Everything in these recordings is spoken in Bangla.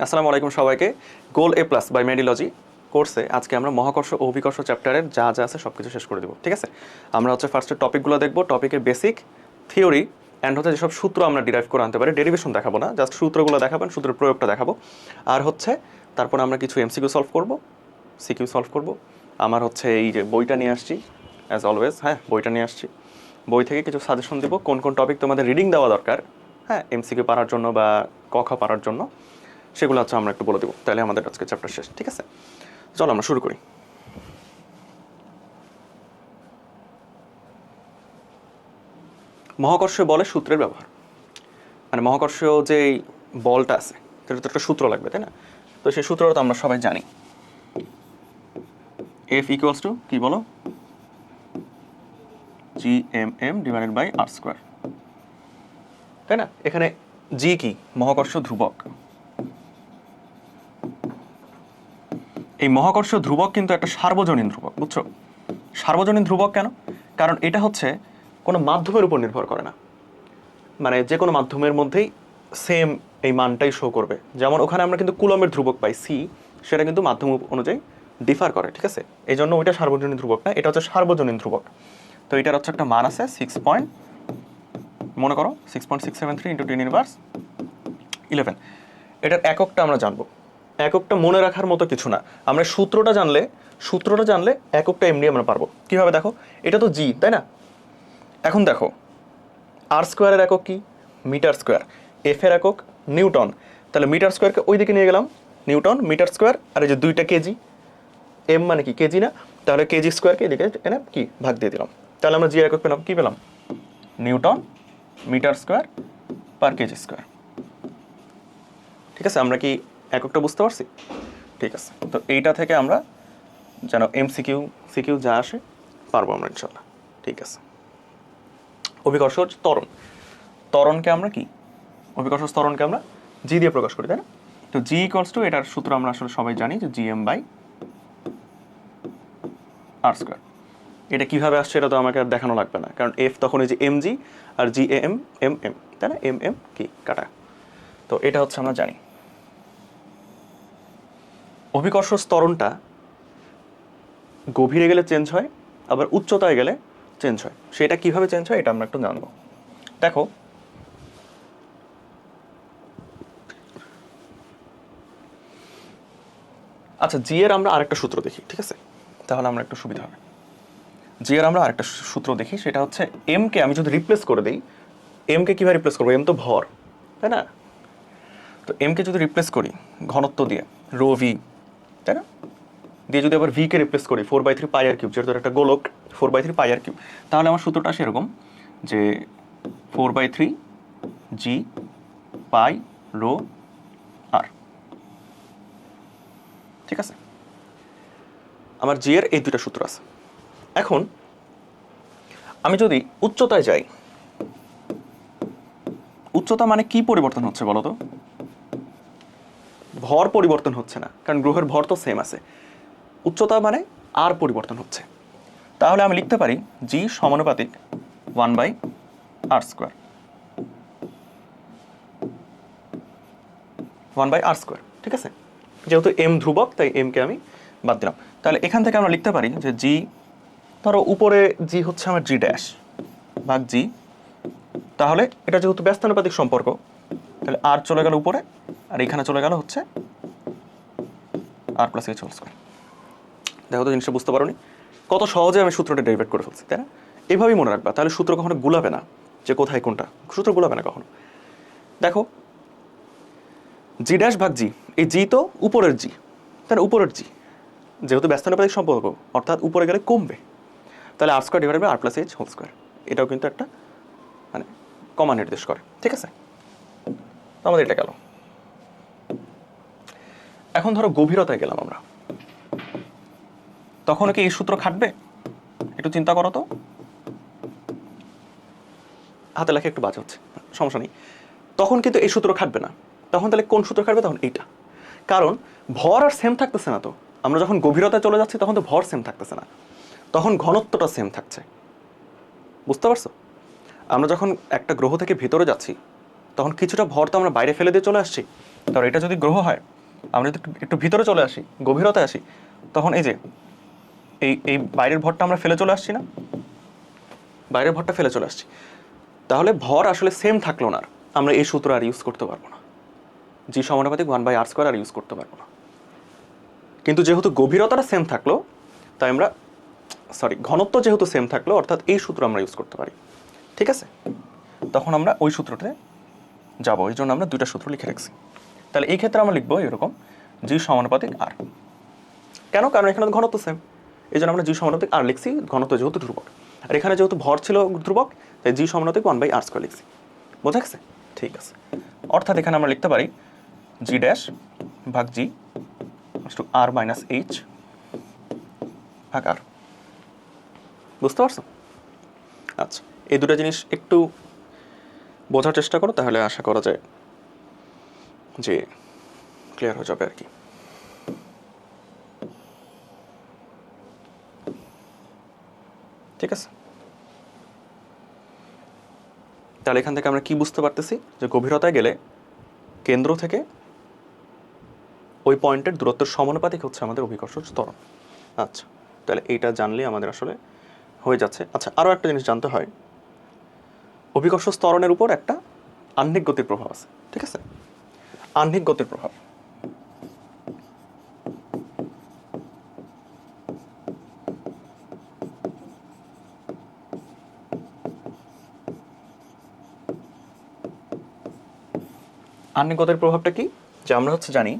আসসালামু আলাইকুম সবাইকে। গোল এ প্লাস বাই মেডিলজি কোর্সে আজকে আমরা মহাকর্ষ ও অভিকর্ষ চ্যাপ্টারের যা যা আছে সব কিছু শেষ করে দেবো, ঠিক আছে? আমরা ফার্স্টে টপিকগুলো দেখবো, টপিকের বেসিক থিওরি অ্যান্ড যেসব সূত্র আমরা ডিরাইভ করে আনতে পারি। ডেরিভেশন দেখাবো না, জাস্ট সূত্রগুলো দেখাবেন, সূত্রের প্রয়োগটা দেখাবো। আর তারপর আমরা কিছু এমসিকিউ সলভ করবো, সিকিউ সলভ করবো। আমার এই যে বইটা নিয়ে আসছি অ্যাজ অলওয়েজ, হ্যাঁ বইটা নিয়ে আসছি। বই থেকে কিছু সাজেশন দিব কোন কোন টপিক তোমাদের রিডিং দেওয়া দরকার, হ্যাঁ এমসিকিউ পারার জন্য বা ক খ পারার জন্য, সেগুলো আমরা একটু বলে দেবো। তাহলে আমাদের আজকে চ্যাপ্টার শেষ, ঠিক আছে? চলো আমরা শুরু করি। মহাকর্ষীয় বলের সূত্রের ব্যবহার, মানে মহাকর্ষীয় যে বলটা আছে সেটা তো একটা সূত্র লাগবে, তাই না? তো সেই সূত্রটা তো আমরা সবাই জানি, এফ ইকুয়ালস টু কি বলো, G M M divided by R square, তাই না? এখানে জি কি, মহাকর্ষ ধ্রুবক। এই মহাকর্ষ ধ্রুবক কিন্তু একটা সার্বজনীন ধ্রুবক, বুঝছো? সার্বজনীন ধ্রুবক কেন? কারণ এটা কোনো মাধ্যমের উপর নির্ভর করে না, মানে যে কোনো মাধ্যমের মধ্যেই সেম এই মানটাই শো করবে। যেমন ওখানে আমরা কিন্তু কুলম্বের ধ্রুবক পাই সি, সেটা কিন্তু মাধ্যম অনুযায়ী ডিফার করে, ঠিক আছে? এই জন্য ওইটা সার্বজনীন ধ্রুবক না, এটা সার্বজনীন ধ্রুবক। তো এটার একটা মান আছে 6 মনে করো 6.673 ইন্টু 10⁻11। এটার এককটা আমরা জানবো। এককটা মনে রাখার মতো কিছু না, আমরা সূত্রটা জানলে এককটা এমনি আমরা পারবো। কিভাবে দেখো, এটা তো জি, তাই না? এখন দেখো আর স্কোয়ারের একক কি, মিটার স্কোয়ার। এফ এর একক নিউটন, তাহলে মিটার স্কোয়ারকে ওই দিকে নিয়ে গেলাম, নিউটন মিটার স্কোয়ার। আর এই যে 2টা কেজি, এম মানে কি কেজি না, তাহলে কেজি স্কোয়ারকে এদিকে এনে কি ভাগ দিয়ে দিলাম। তাহলে আমরা জি একক পেলাম, কি পেলাম, newton metre square per KG square. ঠিক আছে, আমরা কি এককটা বুঝতে পারছি? ঠিক আছে, তো এইটা থেকে আমরা যেন এমসিকিউ সিকিউ যা আসে পারবো আমরা ইনশাল্লাহ। ঠিক আছে, অভিকর্ষ ত্বরণ, ত্বরণকে আমরা কি, অভিকর্ষ ত্বরণকে আমরা জি দিয়ে প্রকাশ করি, তাই না? তো জি ইকুয়ালস টু, এটার সূত্র আমরা আসলে সবাই জানি যে G M by R square. এটা কীভাবে আসছে এটা তো আমাকে আর দেখানো লাগবে না, কারণ এফ তখন এই যে এম জি আর জি এম এম এম, তাই না? এম এম কি কাটা, তো এটা আমরা জানি। অভিকর্ষ ত্বরণটা গভীরে গেলে চেঞ্জ হয়, আবার উচ্চতায় গেলে চেঞ্জ হয়। সেটা কিভাবে চেঞ্জ হয় এটা আমরা একটু জানবো। দেখো আচ্ছা, জি এর আমরা আরেকটা সূত্র দেখি, ঠিক আছে? তাহলে আমরা একটু সুবিধা হবে। জি এর আমরা আরেকটা সূত্র দেখি, সেটা এম কে আমি যদি রিপ্লেস করে দিই, এম কে কিভাবে রিপ্লেস করবো, এম তো ভর, তাই না? তো এম কে যদি রিপ্লেস করি ঘনত্ব দিয়ে, রো ভি, তাই না, দিয়ে যদি আবার ভি কে রিপ্লেস করি 4/3 পাই আর কিউব, যেহেতু একটা গোলক 4/3 পাই আর কিউব, তাহলে আমার সূত্রটা সেরকম যে 4/3 জি পাই রো আর। ঠিক আছে, আমার জি এর এই দুইটা সূত্র আছে। এখন আমি যদি উচ্চতায় যাই, উচ্চতা মানে কি পরিবর্তন হচ্ছে বলো তো? ভর পরিবর্তন হচ্ছে না, কারণ গ্রহের ভর তো সেম আছে। উচ্চতা মানে আর পরিবর্তন হচ্ছে। তাহলে আমি লিখতে পারি জি সমানুপাতিক 1/r স্কোয়ার, 1/r স্কোয়ার, ঠিক আছে? যেহেতু এম ধ্রুবক তাই এম কে আমি বাদ দিলাম। তাহলে এখান থেকে আমরা লিখতে পারি যে জি, ধরো উপরে জি আমার জি ড্যাশ ভাগ জি, তাহলে এটা যেহেতু ব্যস্তানুপাতিক সম্পর্ক, তাহলে আর চলে গেল উপরে, আর এখানে চলে গেল আর প্লাস এইচ হোল স্কোয়ার। দেখো তো জিনিসটা বুঝতে পারোনি? কত সহজে আমি সূত্রটা ডেরিভেট করে ফেলছি, তাই না? এইভাবেই মনে রাখবা, তাহলে সূত্র কখনো গুলাবে না যে কোথায় কোনটা, সূত্র গুলাবে না কখনো। দেখো জি ড্যাশ ভাগ জি, এই জি তো উপরের জি, তাই না? উপরের জি যেহেতু ব্যস্তানুপাতিক সম্পর্ক, অর্থাৎ উপরে গেলে কমবে, তাহলে R square divided by R plus H whole square, এটাও কিন্তু একটা মানে কমা নির্দেশ করে, ঠিক আছে? তো আমাদের এটা গেল। এখন ধরো গভীরতায় গেলাম আমরা, তখন কি এই সূত্র খাটবে? একটু চিন্তা করো তো। হাতে লেখা একটু বাজে হচ্ছে, সমস্যা নেই। তখন কিন্তু এই সূত্র খাটবে না। তখন তাহলে কোন সূত্র খাটবে? তখন এইটা, কারণ ভর আর সেম থাকতেছে না তো। আমরা যখন গভীরতায় চলে যাচ্ছি তখন তো ভর সেম থাকতেছে না, তখন ঘনত্বটা সেম থাকছে। বুঝতে পারছো? আমরা যখন একটা গ্রহ থেকে ভেতরে যাচ্ছি তখন কিছুটা ভর তো আমরা বাইরে ফেলে দিয়ে চলে আসছি, তাহলে এটা যদি গ্রহ হয়, আমরা যদি একটু ভিতরে চলে আসি, গভীরতায় আসি, তখন এই যে এই বাইরের ভরটা আমরা ফেলে চলে আসছি না, বাইরের ভরটা ফেলে চলে আসছি, তাহলে ভর আসলে সেম থাকলো না, আমরা এই সূত্র আর ইউজ করতে পারবো না, জি সমানুপাতিক 1/r² আর ইউজ করতে পারবো না। কিন্তু যেহেতু গভীরতাটা সেম থাকলো, তাই আমরা ঘনত্ব যেহেতু সেম থাকলো, অর্থাৎ এই সূত্র আমরা ইউজ করতে পারি। ঠিক আছে, তখন আমরা ওই সূত্রতে যাবো, এই জন্য আমরা দুইটা সূত্র লিখে রাখছি। তাহলে এই ক্ষেত্রে আমরা লিখবো এরকম, জি সমানুপাতিক আর। কেন? কারণ এখানে তো ঘনত্ব সেম, এই জন্য আমরা জি সমানুপাতিক আর লিখছি, ঘনত্ব যেহেতু ধ্রুবক, আর এখানে যেহেতু ভর ছিল ধ্রুবক, তাই জি সমানুপাতিক 1/r² লিখছি। বোঝা গেছে? ঠিক আছে, অর্থাৎ এখানে আমরা লিখতে পারি জি ড্যাশ ভাগ জি r মাইনাস এইচ ভাগ আর। বুঝতে পারছো? আচ্ছা, এই দুটো জিনিস একটু বোঝার চেষ্টা করো, তাহলে আশা করা যায় যে ক্লিয়ার হয়ে যাবে আর কি। ঠিক আছে, তাহলে এখান থেকে আমরা কি বুঝতে পারতেছি, যে গভীরতায় গেলে কেন্দ্র থেকে ওই পয়েন্টের দূরত্বের সমানুপাতিক হচ্ছে আমাদের অভিকর্ষ ত্বরণ। আচ্ছা, তাহলে এইটা জানলে আমাদের আসলে হয়ে যাচ্ছে। আচ্ছা, আরও একটা জিনিস জানতে হয়, অভিকর্ষ ত্বরণের উপর একটা আহ্নিক গতির প্রভাব আছে। ঠিক আছে, আহ্নিক গতির প্রভাব। আহ্নিক গতির প্রভাবটা কি? যে আমরা জানি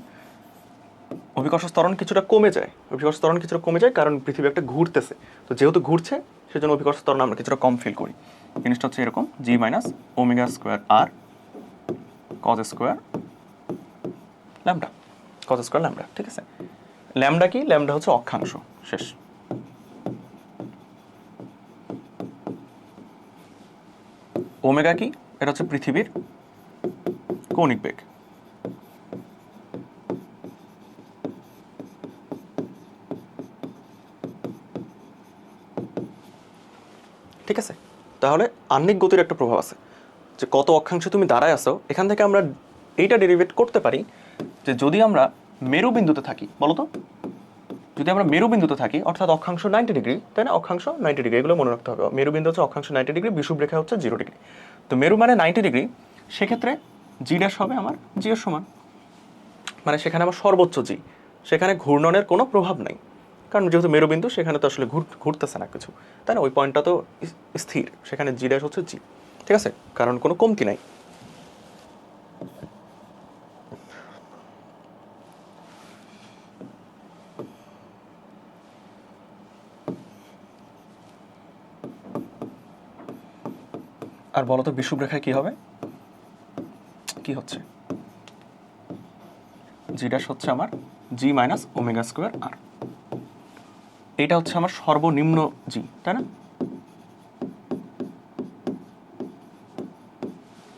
অভিকর্ষ ত্বরণ কিছুটা কমে যায়, অভিকর্ষ ত্বরণ কিছুটা কমে যায় কারণ পৃথিবী একটা ঘুরতেছে, তো যেহেতু ঘুরছে সেজন্য অভিকর্ষ ত্বরণ আমরা কিছুটা কম ফিল করি। জিনিসটা হচ্ছে এরকম, G minus omega square R cos square lambda, cos square lambda. ঠিক আছে, ল্যামডা কি? ল্যামডা হচ্ছে অক্ষাংশ। শেষ। ওমেগা কি? এটা হচ্ছে পৃথিবীর কৌণিক বেগ। ঠিক আছে, তাহলে আহ্নিক গতির একটা প্রভাব আছে, যে কত অক্ষাংশে তুমি দাঁড়ায় আসো। এখান থেকে আমরা এইটা ডেরিভেট করতে পারি যে যদি আমরা মেরুবিন্দুতে থাকি, বলো তো, যদি আমরা মেরুবিন্দুতে থাকি, অর্থাৎ অক্ষাংশ 90 ডিগ্রি, তাই না? অক্ষাংশ 90 ডিগ্রি, এগুলো মনে রাখতে হবে। মেরুবিন্দু হচ্ছে অক্ষাংশ 90 ডিগ্রি, বিষুবরেখা হচ্ছে 0 ডিগ্রি। তো মেরু মানে 90 ডিগ্রি, সেক্ষেত্রে জি ড্যাশ হবে আমার জি এর সমান, মানে সেখানে আমার সর্বোচ্চ জি, সেখানে ঘূর্ণনের কোনো প্রভাব নাই, কারণ যেহেতু মেরুবিন্দু সেখানে তো আসলে ঘুরতেছে না কিছু, তাই না? ওই পয়েন্টটা তো স্থির, সেখানে জি ড্যাশ হচ্ছে জি। ঠিক আছে, কারণ কোনো কমতি নাই। আর বলো তো বিষুবরেখায় কি হবে? কি হচ্ছে? জি ড্যাশ হচ্ছে আমার জি মাইনাস ওমেগা স্কোয়ার আর, এটা হচ্ছে আমার সর্বনিম্ন জি, তাই না?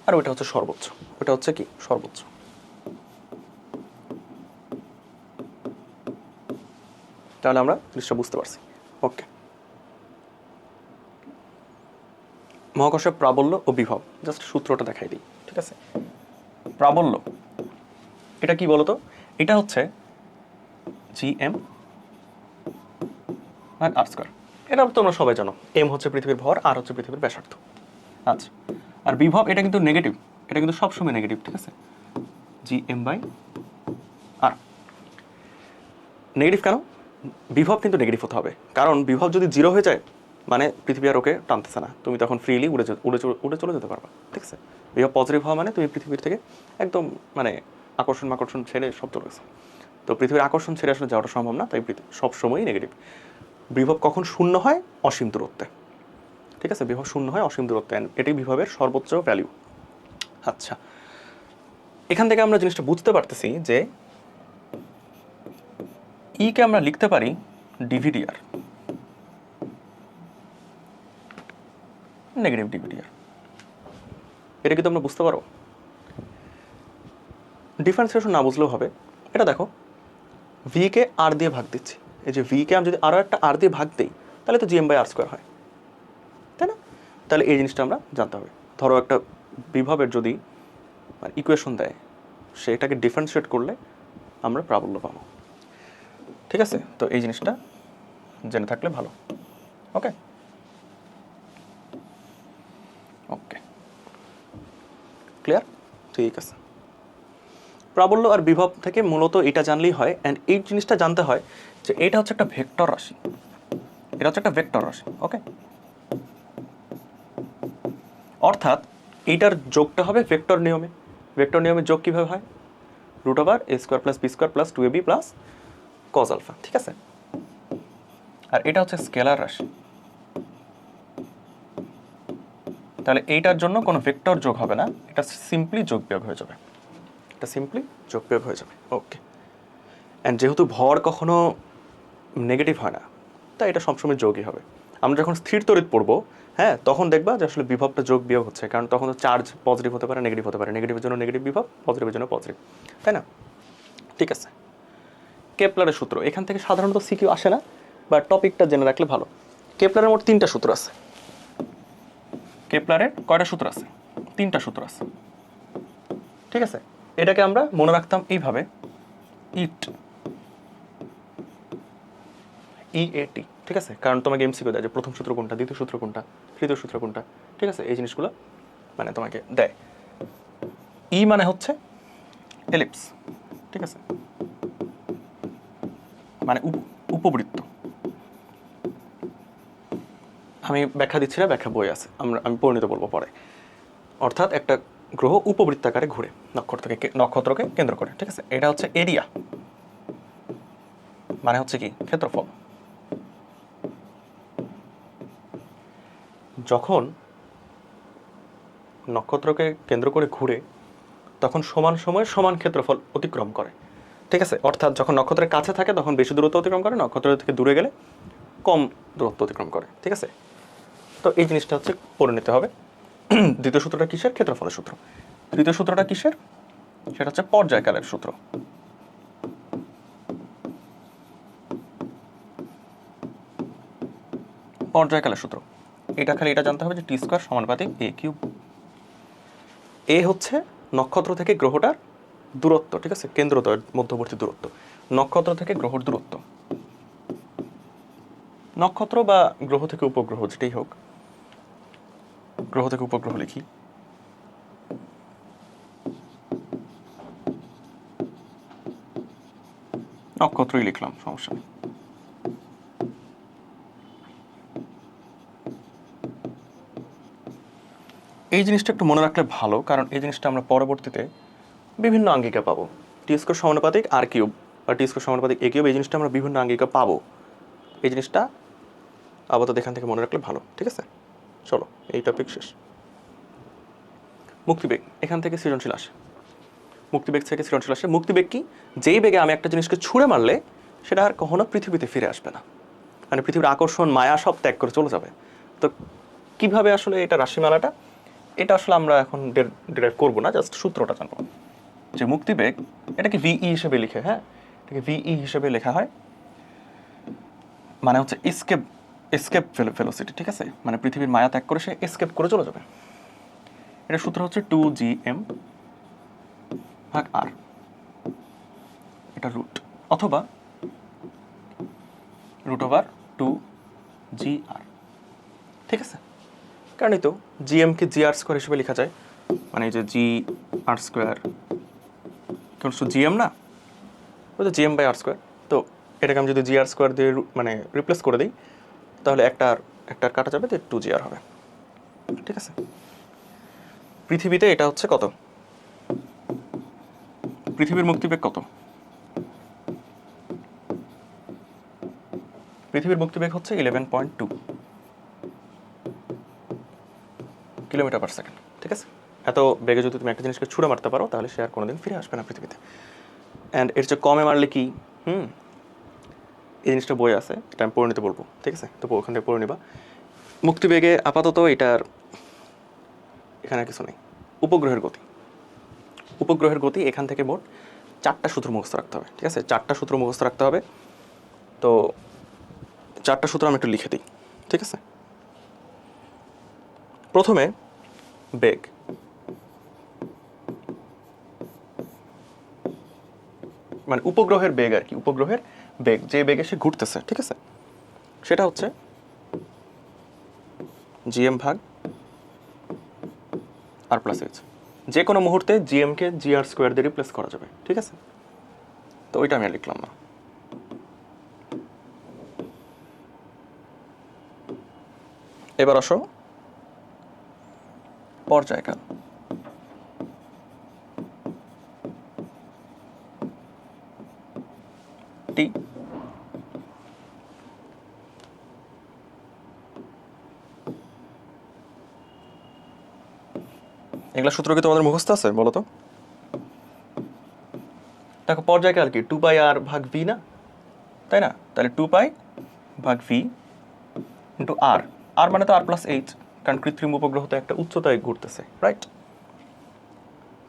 আর ওইটা হচ্ছে সর্বোচ্চ, ওটা হচ্ছে কি? সর্বোচ্চ। তাহলে আমরা জিনিসটা বুঝতে পারছি। ওকে, মহাকর্ষের প্রাবল্য ও বিভব, জাস্ট সূত্রটা দেখাই দিই। ঠিক আছে, প্রাবল্য এটা কি বলতো? এটা হচ্ছে জি এম আর আর স্কোয়ার। এটা তোমরা সবাই জানো, এম হচ্ছে পৃথিবীর ভর, আর হচ্ছে পৃথিবীর ব্যাসার্ধ। আচ্ছা, আর বিভব এটা কিন্তু নেগেটিভ, এটা কিন্তু সবসময় নেগেটিভ। ঠিক আছে, G M by R. Negative কেন? বিভব কিন্তু নেগেটিভ হতে হবে, কারণ বিভব যদি 0 হয়ে যায় মানে পৃথিবী আর ওকে টানতেছে না, তুমি তখন ফ্রিলি উড়ে চলে যেতে পারবা। ঠিক আছে, বিভব পজিটিভ হওয়া মানে তুমি পৃথিবীর থেকে একদম মানে আকর্ষণ ছেড়ে সব চলে গেছে। তো পৃথিবীর আকর্ষণ ছেড়ে আসলে যাওয়াটা সম্ভব না, তাই সবসময়ই নেগেটিভ। বিভব কখন শূন্য হয়? অসীম দূরত্বে। ঠিক আছে, বিভব শূন্য হয় অসীম দূরত্বে, এটাই বিভবের সর্বোচ্চ ভ্যালু। আচ্ছা, এখান থেকে আমরা জিনিসটা বুঝতে পারতেছি যে কে আমরা লিখতে পারি ডিভিডিআর, নেগেটিভ ডিভিডিআর। এটা কি তোমরা বুঝতে পারো? ডিফারেন্সিয়েশন না বুঝলেও হবে। এটা দেখো, ভি কে আর দিয়ে ভাগ দিচ্ছি, এই যে ভি কে আমি যদি আরও একটা আর দিয়ে ভাগ দিই, তাহলে তো জিএম বাই আর স্কোয়ার হয়, তাই না? তাহলে এই জিনিসটা আমরা জানতে হবে। ধরো একটা বিভবের যদি ইকুয়েশন দেয়, সেটাকে ডিফারেন্সিয়েট করলে আমরা প্রাবল্য পাবো। ঠিক আছে, তো এই জিনিসটা জেনে থাকলে ভালো। ওকে ওকে, ক্লিয়ার? ঠিক আছে। প্রাবল্য আর বিভব থেকে মূলত এটা জানলেই হয়। অ্যান্ড এই জিনিসটা জানতে হয় যে এটা হচ্ছে একটা ভেক্টর রাশি, এটা হচ্ছে একটা ভেক্টর রাশি। ওকে, অর্থাৎ এইটার যোগটা হবে ভেক্টর নিয়মে। ভেক্টর নিয়মের যোগ কীভাবে হয়? √a² + b² + 2ab + cos α। ঠিক আছে, আর এটা হচ্ছে স্কেলার রাশি, তাহলে এইটার জন্য কোনো ভেক্টর যোগ হবে না, এটা সিম্পলি যোগ বিয়োগ হয়ে যাবে, এটা সিম্পলি যোগ বিয়োগ হয়ে যাবে। ওকে, অ্যান্ড যেহেতু ভর কখনো নেগেটিভ হয় না, তাই এটা সবসময় যোগই হবে। আমরা যখন স্থির তড়িৎ পড়বো, হ্যাঁ, তখন দেখবা যে আসলে বিভবটা যোগ বিয়োগ হচ্ছে, কারণ তখন তো চার্জ পজিটিভ হতে পারে, নেগেটিভ হতে পারে, নেগেটিভের জন্য নেগেটিভ বিভব, পজিটিভের জন্য পজিটিভ, তাই না? ঠিক আছে, কেপলারের সূত্র এখান থেকে সাধারণত সিকিউ আসে না, বা টপিকটা জেনে রাখলে ভালো। কেপলারের মোট 3টা সূত্র আছে। কেপলারের কয়টা সূত্র আছে? 3টা সূত্র আছে। ঠিক আছে, এটাকে আমরা মনে রাখতাম এইভাবে, EAT। ঠিক আছে, কারণ তোমাকে এমসিকিউ দেয় যে প্রথম সূত্র কোনটা, দ্বিতীয় সূত্র কোনটা, তৃতীয় সূত্র কোনটা। ঠিক আছে, এই জিনিসগুলো মানে তোমাকে দেয়। মানে হচ্ছে এলিপস। ঠিক আছে, মানে উপবৃত্ত। আমি ব্যাখ্যা দিচ্ছি না, ব্যাখ্যা বই আছে, আমি পরিণত বলবো পরে। অর্থাৎ একটা গ্রহ উপবৃত্তাকারে ঘুরে নক্ষত্রকে কেন্দ্র করে। ঠিক আছে, এটা হচ্ছে এরিয়া, মানে হচ্ছে কি ক্ষেত্রফল। যখন নক্ষত্রকে কেন্দ্র করে ঘুরে তখন সমান সময় সমান ক্ষেত্রফল অতিক্রম করে। ঠিক আছে, অর্থাৎ যখন নক্ষত্রের কাছে থাকে তখন বেশি দূরত্ব অতিক্রম করে, নক্ষত্র থেকে দূরে গেলে কম দূরত্ব অতিক্রম করে। ঠিক আছে, তো এই জিনিসটা হচ্ছে পড়ে নিতে হবে। দ্বিতীয় সূত্রটা কিসের? ক্ষেত্রফলের সূত্র। তৃতীয় সূত্রটা কিসের? সেটা হচ্ছে পর্যায়কালের সূত্র। পর্যায়কালের সূত্র এটা খালি এটা জানতে হবে যে t² সমানুপাতিক a³। এ হচ্ছে নক্ষত্র থেকে গ্রহটার দূরত্ব। ঠিক আছে, কেন্দ্রদ্বয়ের মধ্যবর্তী দূরত্ব, নক্ষত্র থেকে গ্রহর দূরত্ব। নক্ষত্র বা গ্রহ থেকে উপগ্রহ যেটাই হোক, গ্রহ থেকে উপগ্রহ লিখি। নক্ষত্রই লিখলাম, সমস্যা নেই। এই জিনিসটা একটু মনে রাখলে ভালো, কারণ এই জিনিসটা আমরা পরবর্তীতে বিভিন্ন আঙ্গিকা পাবো। t² সমানুপাতিক r³ বা t² সমানুপাতিক a³, এই জিনিসটা আমরা বিভিন্ন আঙ্গিকা পাবো। এই জিনিসটা আপাতত এখান থেকে মনে রাখলে ভালো। ঠিক আছে, চলো এই টপিক শেষ। মুক্তিবেগ, এখান থেকে সৃজনশীল আসে। মুক্তিবেগ থেকে সৃজনশীল আসে। মুক্তিবেগ কি? যেই বেগে আমি একটা জিনিসকে ছুঁড়ে মারলে সেটা আর কখনো পৃথিবীতে ফিরে আসবে না, মানে পৃথিবীর আকর্ষণ মায়া সব ত্যাগ করে চলে যাবে। তো কিভাবে আসলে এটা রাশিমালাটা, এটা আসলে আমরা এখন ডিরাইভ করবো না, জাস্ট সূত্রটা জানবো যে মুক্তিবেগ এটাকে VE হিসেবে লিখে, হ্যাঁ, এটাকে VE হিসেবে লেখা হয়, মানে হচ্ছে এসকেপ ভেলোসিটি। ঠিক আছে, মানে পৃথিবীর মায়া ত্যাগ করে সে এসকেপ করে চলে যাবে। এটা সূত্র হচ্ছে 2gm/r, এটা রুট, অথবা √2gr। ঠিক আছে, কারণ এই তো gm কে gr² হিসেবে লেখা যায়, মানে এই যে gr², কারণ gm না, ওই তো gm/r²। তো এটাকে আমি যদি gr² দিয়ে মানে রিপ্লেস করে দিই, তাহলে একটার কাটা যাবে, তো 2gr হবে। ঠিক আছে, পৃথিবীতে এটা হচ্ছে কত? পৃথিবীর মুক্তিবেগ কত? পৃথিবীর মুক্তিবেগ হচ্ছে 11.2 কিলোমিটার/সেকেন্ড। ঠিক আছে, এত বেগে যদি তুমি একটা জিনিসকে ছুঁড়ে মারতে পারো তাহলে সে আর কোনোদিন ফিরে আসবে না পৃথিবীতে। অ্যান্ড এর চেয়ে কমে মারলে কি? এই জিনিসটা বই আছে, এটা আমি পড়ে নিতে বলবো। ঠিক আছে, তো ওখান থেকে পড়ে নিবা। মুক্তিবেগে আপাতত এটার এখানে কিছু নেই। উপগ্রহের গতি এখান থেকে মোট 4টা সূত্র মুখস্থ রাখতে হবে। ঠিক আছে, 4টা সূত্র মুখস্থ রাখতে হবে। তো 4টা সূত্র আমি একটু লিখে দিই। ঠিক আছে, প্রথমে বেগ, মানে উপগ্রহের বেগ আর কি, উপগ্রহের বেগ, যে বেগে সে ঘুরতেছে, ঠিক আছে, সেটা হচ্ছে জিএম ভাগ আর প্লাস এইচ। যে কোনো মুহূর্তে জিএমকে জিআর স্কোয়ার দিয়ে রিপ্লেস করা যাবে, ঠিক আছে। তো ওইটা আমি আর লিখলাম না। এবার আসো পর্যায়কাল। টি এগুলা সূত্র কি তোমাদের মুখস্থ আছে বলো তো? দেখো পর্যায়কাল কি 2 পাই আর ভাগ ভি না, তাই না? তাহলে 2 পাই ভাগ ভি ইন্টু আর, আর মানে তো আর প্লাস এইচ, কারণ কৃত্রিম উপগ্রহ তো একটা উচ্চতায় ঘুরতেছে, রাইট?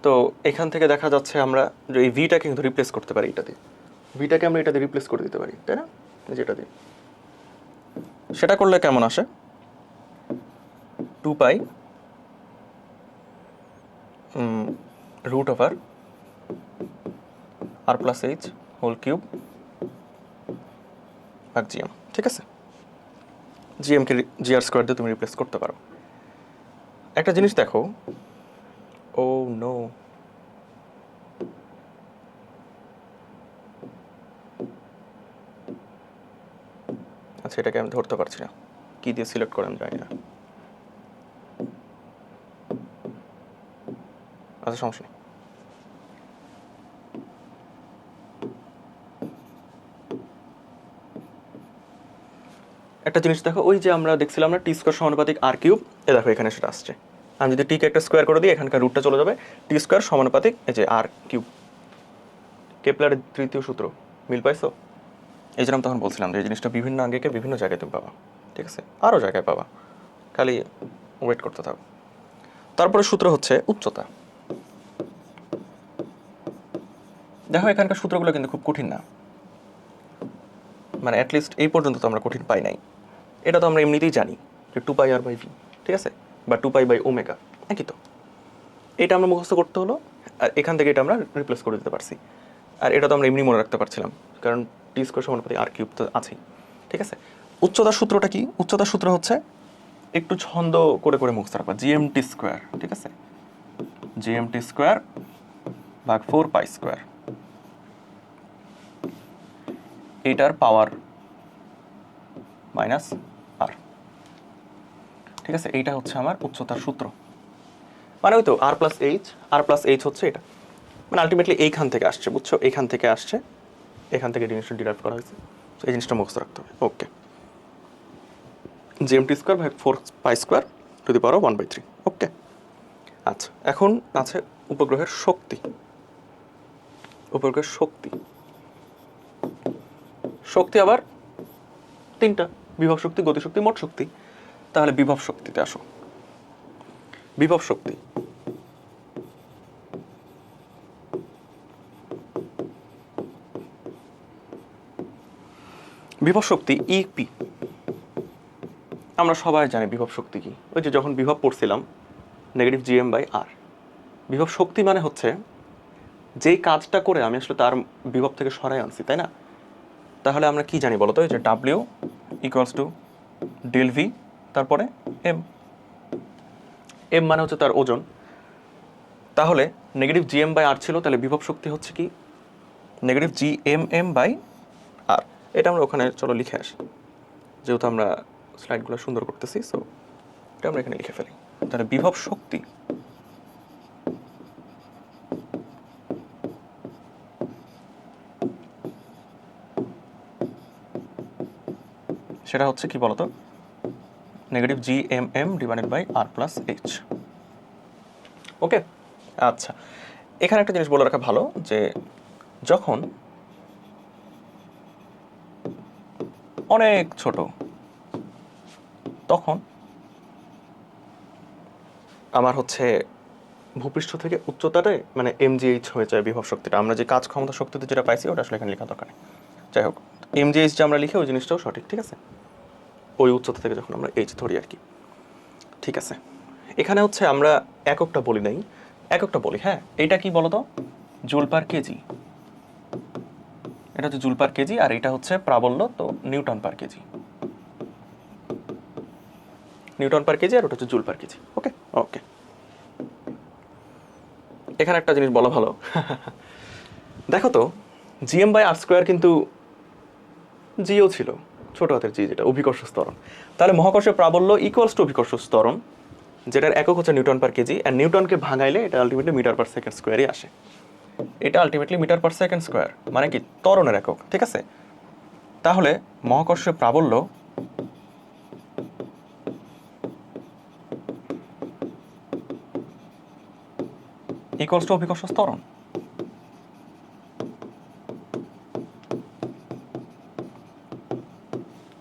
তো এখান থেকে দেখা যাচ্ছে আমরা যে এই ভিটাকে কিন্তু রিপ্লেস করতে পারি এটা দিয়ে, ভিটাকে আমরা এটা দিয়ে রিপ্লেস করে দিতে পারি, তাই না? যেটা দিয়ে, সেটা করলে কেমন আসে? 2 পাই রুট ওভার আর প্লাস এইচ হোল কিউব ভাগ জিএম, ঠিক আছে। জিএমকে জিআর স্কোয়ার দিয়ে তুমি রিপ্লেস করতে পারো। একটা জিনিস দেখো, ও নো, আচ্ছা এটাকে আমি ধরতে পারছি না, কি দিয়ে সিলেক্ট করে আমি জানি না, আচ্ছা সমস্যা নেই। একটা জিনিস দেখো, ওই যে আমরা দেখছিলাম না টি স্কোয়ার সমানুপাতিক আর কিউব, এ দেখো এখানে সেটা আসছে। আমি যদি টিকে একটা স্কোয়ার করে দিই, এখানকার রুটটা চলে যাবে, টি স্কোয়ার সমানুপাতিক এই যে আর কিউব। কেপলারের তৃতীয় সূত্র, মিল পাইছো? এই জন্য আমি তখন বলছিলাম যে এই জিনিসটা বিভিন্ন আঙ্গিকে বিভিন্ন জায়গায় তুমি পাবা, ঠিক আছে, আরও জায়গায় পাবা, খালি ওয়েট করতে থাকো। তারপরে সূত্র হচ্ছে উচ্চতা। দেখো এখানকার সূত্রগুলো কিন্তু খুব কঠিন না, মানে অ্যাটলিস্ট এই পর্যন্ত তো আমরা কঠিন পাই নাই। এটা তো আমরা এমনিতেই জানি যে 2 পাই আর বাই ভি, ঠিক আছে, বা 2 পাই বাই ওমেগা, একই তো। এটা আমরা মুখস্থ করতে হলো, আর এখান থেকে এটা আমরা রিপ্লেস করে দিতে পারছি। আর এটা তো আমরা এমনি মনে রাখতে পারছিলাম, কারণ টি স্কোয়ার সমানুপাতিক আর কিউব তো আছেই, ঠিক আছে। উচ্চতার সূত্রটা কি? উচ্চতার সূত্র হচ্ছে একটু ছন্দ করে করে মুখস্থ রাখবা, জিএমটি স্কোয়ার, ঠিক আছে, জিএমটি স্কোয়ার ভাগ 4 পাই স্কোয়ার, এইটার পাওয়ার মাইনাস আর, ঠিক আছে। এইটা হচ্ছে আমার উচ্চতার সূত্র, মানে ওই তো আর প্লাস এইচ, আর প্লাস এইচ হচ্ছে এটা, মানে আলটিমেটলি এইখান থেকে আসছে, বুঝছো, এইখান থেকে আসছে, এখান থেকে জিনিসটা ডিরাইভ করা হয়েছে। তো এই জিনিসটা মুখস্থ রাখতে হবে, ওকে। জিএমটি স্কোয়ার ভাগ 4 পাই স্কোয়ার টু দি পাওয়ার 1/3, ওকে। আচ্ছা এখন আছে উপগ্রহের শক্তি। উপগ্রহের শক্তি, শক্তি আবার তিনটা, বিভব শক্তি, গতিশক্তি, মোট শক্তি। তাহলে বিভব শক্তিতে আসো। বিভব শক্তি, বিভব শক্তি ইপি, আমরা সবাই জানি বিভব শক্তি কি, ওই যে যখন বিভব পড়ছিলাম নেগেটিভ জিএম বাই আর। বিভব শক্তি মানে হচ্ছে যেই কাজটা করে আমি আসলে তার বিভব থেকে সরাই আনছি, তাই না? তাহলে আমরা কি জানি বলতো, যে W equals to del V, তারপরে এম, এম মানে হচ্ছে তার ওজন। তাহলে নেগেটিভ জিএম বাই আর ছিল, তাহলে বিভব শক্তি হচ্ছে কি negative G M M by R. এটা আমরা ওখানে চলো লিখে আসি, যেহেতু আমরা স্লাইডগুলো সুন্দর করতেছি, সো এটা আমরা এখানে লিখে ফেলি। তাহলে বিভব শক্তি সেটা হচ্ছে কি বলতো, negative G M M divided by R plus H, okay. আচ্ছা এখানে একটা জিনিস বলে রাখা ভালো, যে যখন অনেক ছোট তখন আমার হচ্ছে ভূপৃষ্ঠ থেকে উচ্চতাটায় মানে এমজিএইচ হয়ে যায় বিভব শক্তিটা। আমরা যে কাজ ক্ষমতা শক্তিতে যেটা পাইছি ওটা আসলে এখানে লেখা দরকার নেই। যাই হোক, এমজিএইচ যে আমরা লিখি ওই জিনিসটাও সঠিক, ঠিক আছে, ওই উচ্চতা থেকে যখন আমরা এইচ ধরি আর কি, ঠিক আছে। এখানে হচ্ছে আমরা এককটা বলি নাই, এককটা বলি, হ্যাঁ। এইটা কি বলতো, জুল পার কেজি, এটা হচ্ছে জুল পার কেজি, আর এটা হচ্ছে প্রাবল্য, তো newton per KG. Newton per KG আর ওটা হচ্ছে জুল পার কেজি। ওকে ওকে, এখানে একটা জিনিস বলা ভালো। দেখো তো জিএম বাই আর স্কোয়ার কিন্তু জিও ছিল, ছোট হাতের জি, যেটা অভিকর্ষ ত্বরণ। তাহলে মহাকর্ষীয় প্রাবল্য ইকুয়ালস টু অভিকর্ষ ত্বরণ, যেটার একক হচ্ছে নিউটন পার কেজি, আর নিউটনকে ভাঙাইলে এটা আলটিমেটলি মিটার পার সেকেন্ড স্কোয়ারই আসে। এটা ultimately metre per second square, মানে কি ত্বরণের একক, ঠিক আছে। তাহলে মহাকর্ষীয় প্রাবল্য ইকুয়ালস টু অভিকর্ষ ত্বরণ।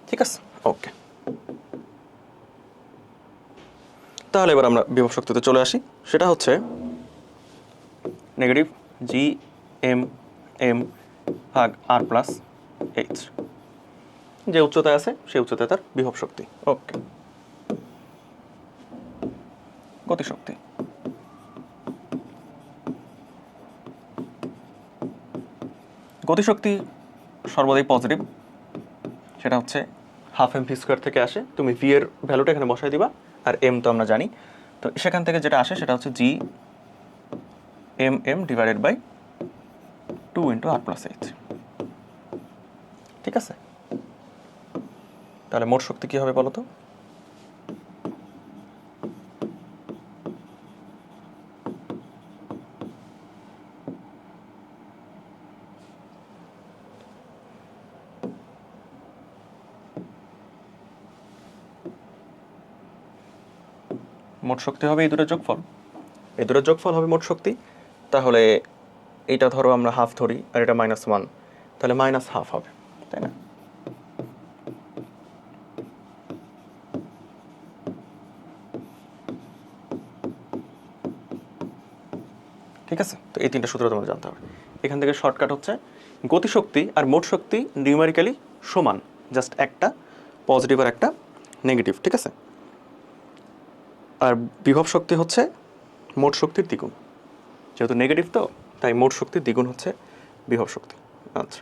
ঠিক আছে, ওকে। তাহলে এবার আমরা বিভব শক্তিতে চলে আসি, সেটা হচ্ছে নেগেটিভ জি এম এম ভাগ আর প্লাস এইচ, যে উচ্চতায় আছে সেই উচ্চতায় তার বিভব শক্তি। ওকে, গতিশক্তি। গতিশক্তি সর্বদাই পজিটিভ, সেটা হচ্ছে হাফ এম ভি স্কোয়ার থেকে আসে। তুমি ভি এর ভ্যালুটা এখানে বসাই দিবা, আর এম তো আমরা জানি, তো সেখান থেকে যেটা আসে সেটা হচ্ছে G M M divided by 2 into R plus H. ঠিক আছে, তাহলে মোট শক্তি কী হবে বলো তো? মোট শক্তি হবে এই দুটোর যোগফল, এই দুটোর যোগফল হবে মোট শক্তি। তাহলে এইটা ধরো আমরা হাফ ধরি, আর এটা -1, তাহলে -½ হবে, তাই না? ঠিক আছে, তো এই তিনটা সূত্র তোমার জানতে হবে। এখান থেকে শর্টকাট হচ্ছে গতিশক্তি আর মোট শক্তি নিউমেরিক্যালি সমান, জাস্ট একটা পজিটিভ আর একটা নেগেটিভ। ঠিক আছে, আর বিভব শক্তি হচ্ছে মোট শক্তির দ্বিগুণ, যেহেতু নেগেটিভ তো তাই মোট শক্তির দ্বিগুণ হচ্ছে বিভব শক্তি। আচ্ছা,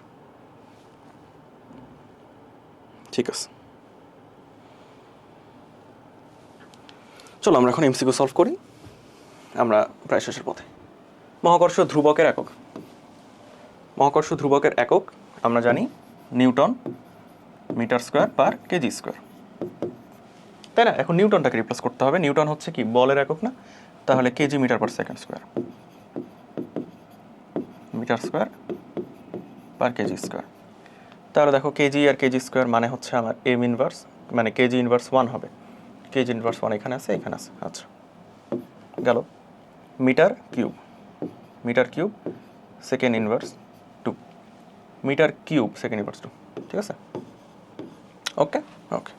ঠিক আছে, চলো আমরা এখন এমসিকিউ সলভ করি। আমরা প্রায় শেষের পথে। মহাকর্ষ ধ্রুবকের একক, মহাকর্ষ ধ্রুবকের একক আমরা জানি newton metre square per KG square, তাই না? এখন নিউটনটাকে রিপ্লেস করতে হবে। নিউটন হচ্ছে কি বলের একক না, তাহলে KG metre per second square, metre square per KG square. তাহলে দেখো কেজি আর কেজি স্কোয়ার মানে হচ্ছে আমার এম ইনভার্স, মানে কেজি ইনভার্স 1 হবে। কেজি ইনভার্স 1 এখানে আছে, এখানে আছে। আচ্ছা, গেল। Metre cube, metre cube second inverse 2, metre cube second inverse 2। ঠিক আছে, ওকে ওকে।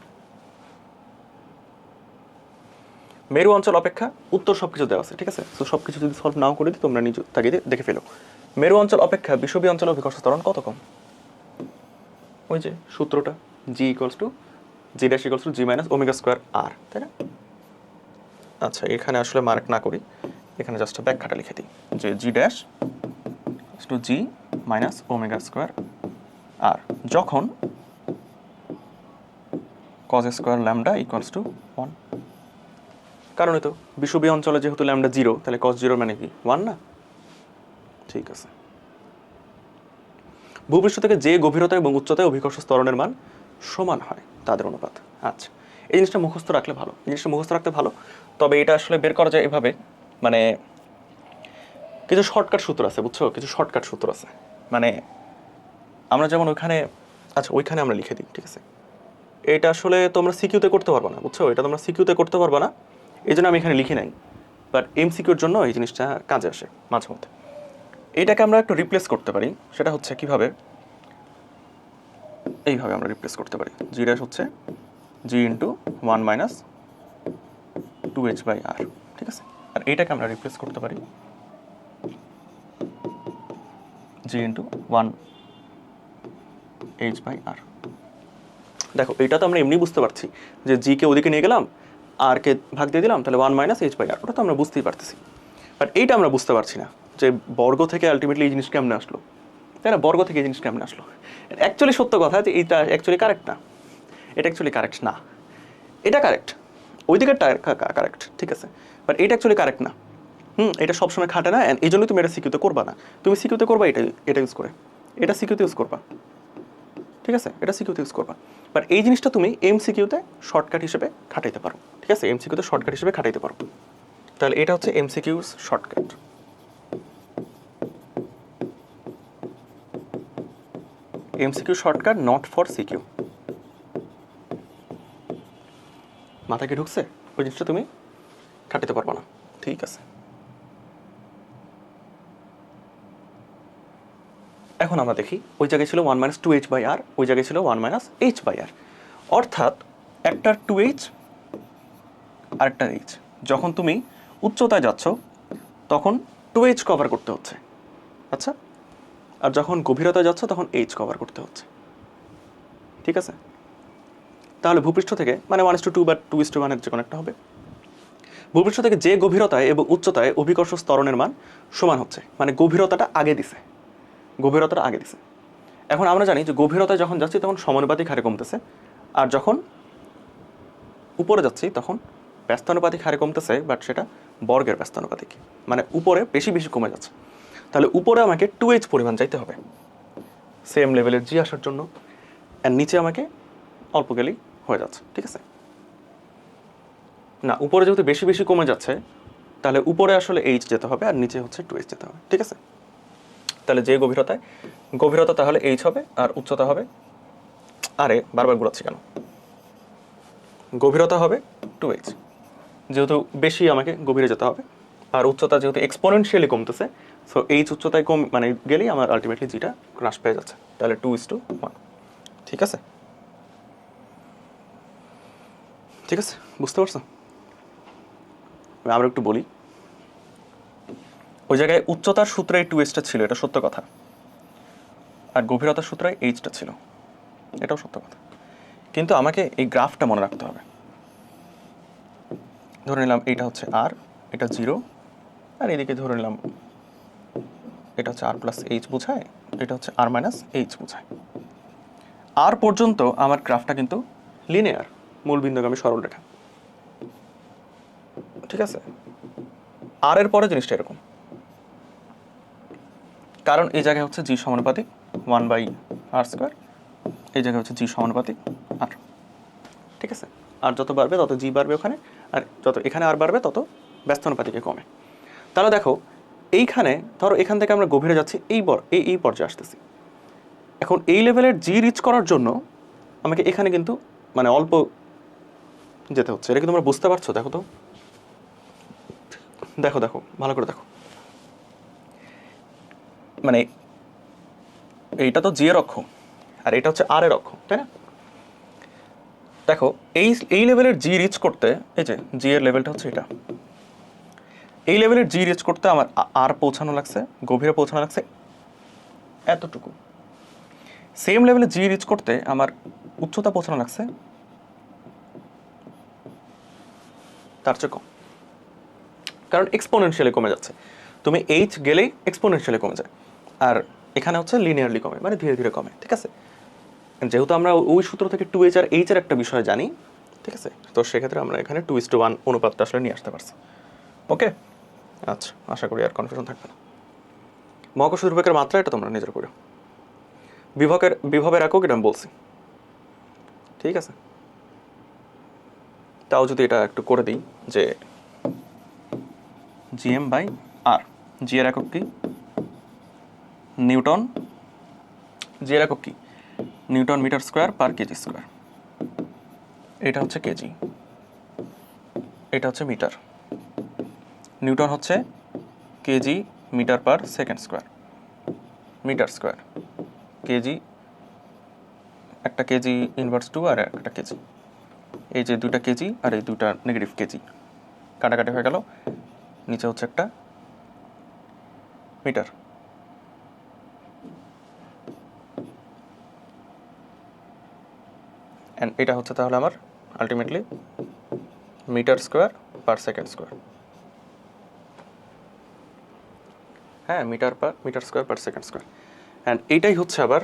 মেরু অঞ্চল অপেক্ষা উত্তর সব কিছু দেওয়া আছে, ঠিক আছে। তো সব কিছু যদি সলভ নাও করে দিই তোমরা নিজে তাগিয়ে দেখে ফেলো। মেরু অঞ্চল অপেক্ষা বিষুবীয় অঞ্চল অভিকর্ষ ত্বরণ কত কম? ওই যে সূত্রটা, G equals to G dash equals to G minus omega square R, তাই না? আচ্ছা, এখানে আসলে মার্ক না করি, এখানে জাস্ট ব্যাখ্যাটা লিখে দিই যে জি dash two G minus omega square আর যখন cause square lambda equals to 1। কারণ তো বিষুবীয় অঞ্চলে যেহেতু ল্যামডা 0, তাহলে কজ 0 মানে কি 1 না? ঠিক আছে। ভূপৃষ্ঠ থেকে যে গভীরতা এবং উচ্চতায় অভিকর্ষ ত্বরণের মান সমান হয় তাদের অনুপাত। আচ্ছা, এই জিনিসটা মুখস্থ রাখলে ভালো, এই জিনিসটা মুখস্থ রাখতে ভালো। তবে এটা আসলে বের করা যায় এভাবে, মানে কিছু শর্টকাট সূত্র আছে, বুঝছো? কিছু শর্টকাট সূত্র আছে, মানে আমরা যেমন ওইখানে, আচ্ছা ওইখানে আমরা লিখে দিই, ঠিক আছে। এটা আসলে তোমরা সিকিউতে করতে পারবে না, বুঝছো? এটা তোমরা সিকিউতে করতে পারবে না, এই জন্য আমি এখানে লিখি নাই। বাট এমসিকিউর জন্য এই জিনিসটা কাজে আসে মাঝে মধ্যে। এইটাকে আমরা একটু রিপ্লেস করতে পারি, সেটা হচ্ছে কিভাবে, এইভাবে আমরা রিপ্লেস করতে পারি। জি ড্যাশ হচ্ছে জি ইন্টু 1 মাইনাস 2h বাই আর, ঠিক আছে। আর এইটাকে আমরা রিপ্লেস করতে পারি জি ইন্টু 1h বাই আর। দেখো এটা তো আমরা এমনি বুঝতে পারছি যে জি কে ওদিকে নিয়ে গেলাম, আর কে ভাগ দিয়ে দিলাম, তাহলে 1 মাইনাস h বাই আর, ওটা তো আমরা বুঝতেই পারতেছি। বাট এইটা আমরা বুঝতে পারছি না যে বর্গ থেকে আলটিমেটলি এই জিনিস কেমনে আসলো, তাই না? বর্গ থেকে এই জিনিস কেমন আসলো? অ্যাকচুয়ালি সত্য কথা যে এইটা অ্যাকচুয়ালি কারেক্ট না, এটা অ্যাকচুয়ালি কারেক্ট না, এটা কারেক্ট, ওই দিকেরটা কারেক্ট, ঠিক আছে, বাট এটা অ্যাকচুয়ালি কারেক্ট না। এটা সবসময় খাটে না, অ্যান্ড এই জন্যই তুমি এটা সিকিউতে করবা না। তুমি সিকিউতে করবা এটা ইউজ করে, এটা সিকিউতে ইউজ করবা, ঠিক আছে, এটা সিকিউতে ইউজ করবা। বাট এই জিনিসটা তুমি এমসিকিউতে শর্টকাট হিসেবে খাটাইতে পারো, ঠিক আছে, এমসিকিউতে শর্টকাট হিসেবে খাটাইতে পারো। তাহলে এটা হচ্ছে MCQs shortcut. MCQ shortcut not for CQ. মাথায় কি ঢুকছে? ওই জিনিসটা তুমি খাটাতে পারবো না, ঠিক আছে। এখন আমরা দেখি ওই জায়গায় ছিল 1 - 2h/r, ওই জায়গায় ছিল 1 - h/r, অর্থাৎ একটার 2h আরেকটার h। যখন তুমি উচ্চতায় যাচ্ছ তখন 2h কভার করতে হচ্ছে, আচ্ছা, আর যখন গভীরতায় যাচ্ছ তখন h কভার করতে হচ্ছে, ঠিক আছে। তাহলে ভূপৃষ্ঠ থেকে মানে 1:2 বা 2:1 যে কোনো একটা হবে। ভূপৃষ্ঠ থেকে যে গভীরতায় এবং উচ্চতায় অভিকর্ষ ত্বরণের মান সমান হচ্ছে, মানে গভীরতাটা আগে দিছে, গভীরতাটা আগে দিছে। এখন আমরা জানি যে গভীরতায় যখন যাচ্ছি তখন সমানুপাতিক হারে কমতেছে, আর যখন উপরে যাচ্ছি তখন ব্যস্তানুপাতিক হারে কমতেছে, বাট সেটা বর্গের ব্যস্তানুপাতিক, মানে উপরে বেশি বেশি কমে যাচ্ছে। তাহলে উপরে আমাকে 2h পরিমাণ যাইতে হবে সেম লেভেলের জি আসার জন্য, আর নিচে আমাকে অল্প গেলেই হয়ে যাচ্ছে, ঠিক আছে। না, উপরে যেহেতু বেশি বেশি কমে যাচ্ছে তাহলে উপরে আসলে h যেতে হবে আর নিচে হচ্ছে 2h যেতে হবে, ঠিক আছে। তাহলে যে গভীরতা তাহলে h হবে আর উচ্চতা হবে, আরে বারবার ঘুরাচ্ছি কেন, গভীরতা হবে 2h, যেহেতু বেশি আমাকে গভীরে যেতে হবে, আর উচ্চতা যেহেতু এক্সপোনেনশিয়ালি কমতেছে, সো h উচ্চতায় কম মানে গেলেই আমার আলটিমেটলি জিটা হ্রাস পেয়ে যাচ্ছে, তাহলে 2:1, ঠিক আছে, ঠিক আছে, বুঝতে পারছো? আমরা একটু বলি, ওই জায়গায় উচ্চতার সূত্রে 2h ছিল, এটা সত্য কথা, আর গভীরতার সূত্রে h ছিল, এটাও সত্য কথা। কিন্তু আমাকে এই গ্রাফটা মনে রাখতে হবে। ধরে নিলাম এইটা হচ্ছে r, এটা 0, আর এদিকে ধরে নিলাম এটা হচ্ছে r+h বোঝায়, এটা হচ্ছে r-h বোঝায়। r পর্যন্ত আমার গ্রাফটা কিন্তু লিনিয়ার, মূলবিন্দুগামী সরলরেখা, ঠিক আছে। r এর পরে জিনিসটা এরকম, কারণ এই জায়গায় হচ্ছে g সমানুপাতিক 1/r², এই জায়গায় হচ্ছে g সমানুপাতিক r, ঠিক আছে। আর যত বাড়বে তত g বাড়বে ওখানে, আর যত এখানে r বাড়বে তত ব্যস্তানুপাতিকে কমে। তাহলে দেখো এইখানে ধরো এখান থেকে আমরা গভীরে যাচ্ছি, এই পর্যায়ে আসতেছি। এখন এই লেভেলের জি রিচ করার জন্য আমাকে এখানে কিন্তু মানে অল্প যেতে হচ্ছে, এটা কি তোমরা বুঝতে পারছো? দেখো তো, দেখো ভালো করে দেখো, মানে এইটা তো জি এর অক্ষ আর এটা হচ্ছে আর এর অক্ষ, তাই না? দেখো এই লেভেলের জি রিচ করতে, এই যে জি এর লেভেলটা হচ্ছে এটা, এই লেভেলের জি রিচ করতে আমার আর পৌঁছানো লাগছে, গভীরে পৌঁছানো লাগছে এতটুকু। সেম লেভেলে জি রিচ করতে আমার উচ্চতা পৌঁছানো লাগছে তার চেয়ে কম, কারণ এক্সপোনেনশিয়ালি কমে যাচ্ছে। তুমি এইচ গেলেই এক্সপোনেনশিয়ালি কমে যায়, আর এখানে হচ্ছে লিনিয়ারলি কমে, মানে ধীরে ধীরে কমে, ঠিক আছে। যেহেতু আমরা ওই সূত্র থেকে 2h আর h এর একটা বিষয় জানি, ঠিক আছে, তো সেক্ষেত্রে আমরা এখানে 2:1 অনুপাতটা আসলে নিয়ে আসতে পারছি। ওকে, আচ্ছা, আশা করি আর কনফিউশন থাকবে না। মহাকর্ষ দুর্ভোগের মাত্রা এটা তোমরা নিজের করো, বিভবের একক এটা আমি বলছি, ঠিক আছে। তাও যদি এটা একটু করে দিই যে gm/r, জি এর একক কি? নিউটন, জি এর একক কি? Newton metre square per KG square, এটা হচ্ছে কেজি, এটা হচ্ছে মিটার। নিউটন হচ্ছে KG metre per second square, metre square KG, একটা কেজি ইনভার্স 2 আর একটা কেজি, এই যে দুইটা কেজি আর এই দুইটা নেগেটিভ কেজি কাটাকাটি হয়ে গেল, নিচে হচ্ছে একটা মিটার। অ্যান্ড এটা হচ্ছে তাহলে আমার ultimately metre square per second square, হ্যাঁ, metre square per second square. And এইটাই হচ্ছে আবার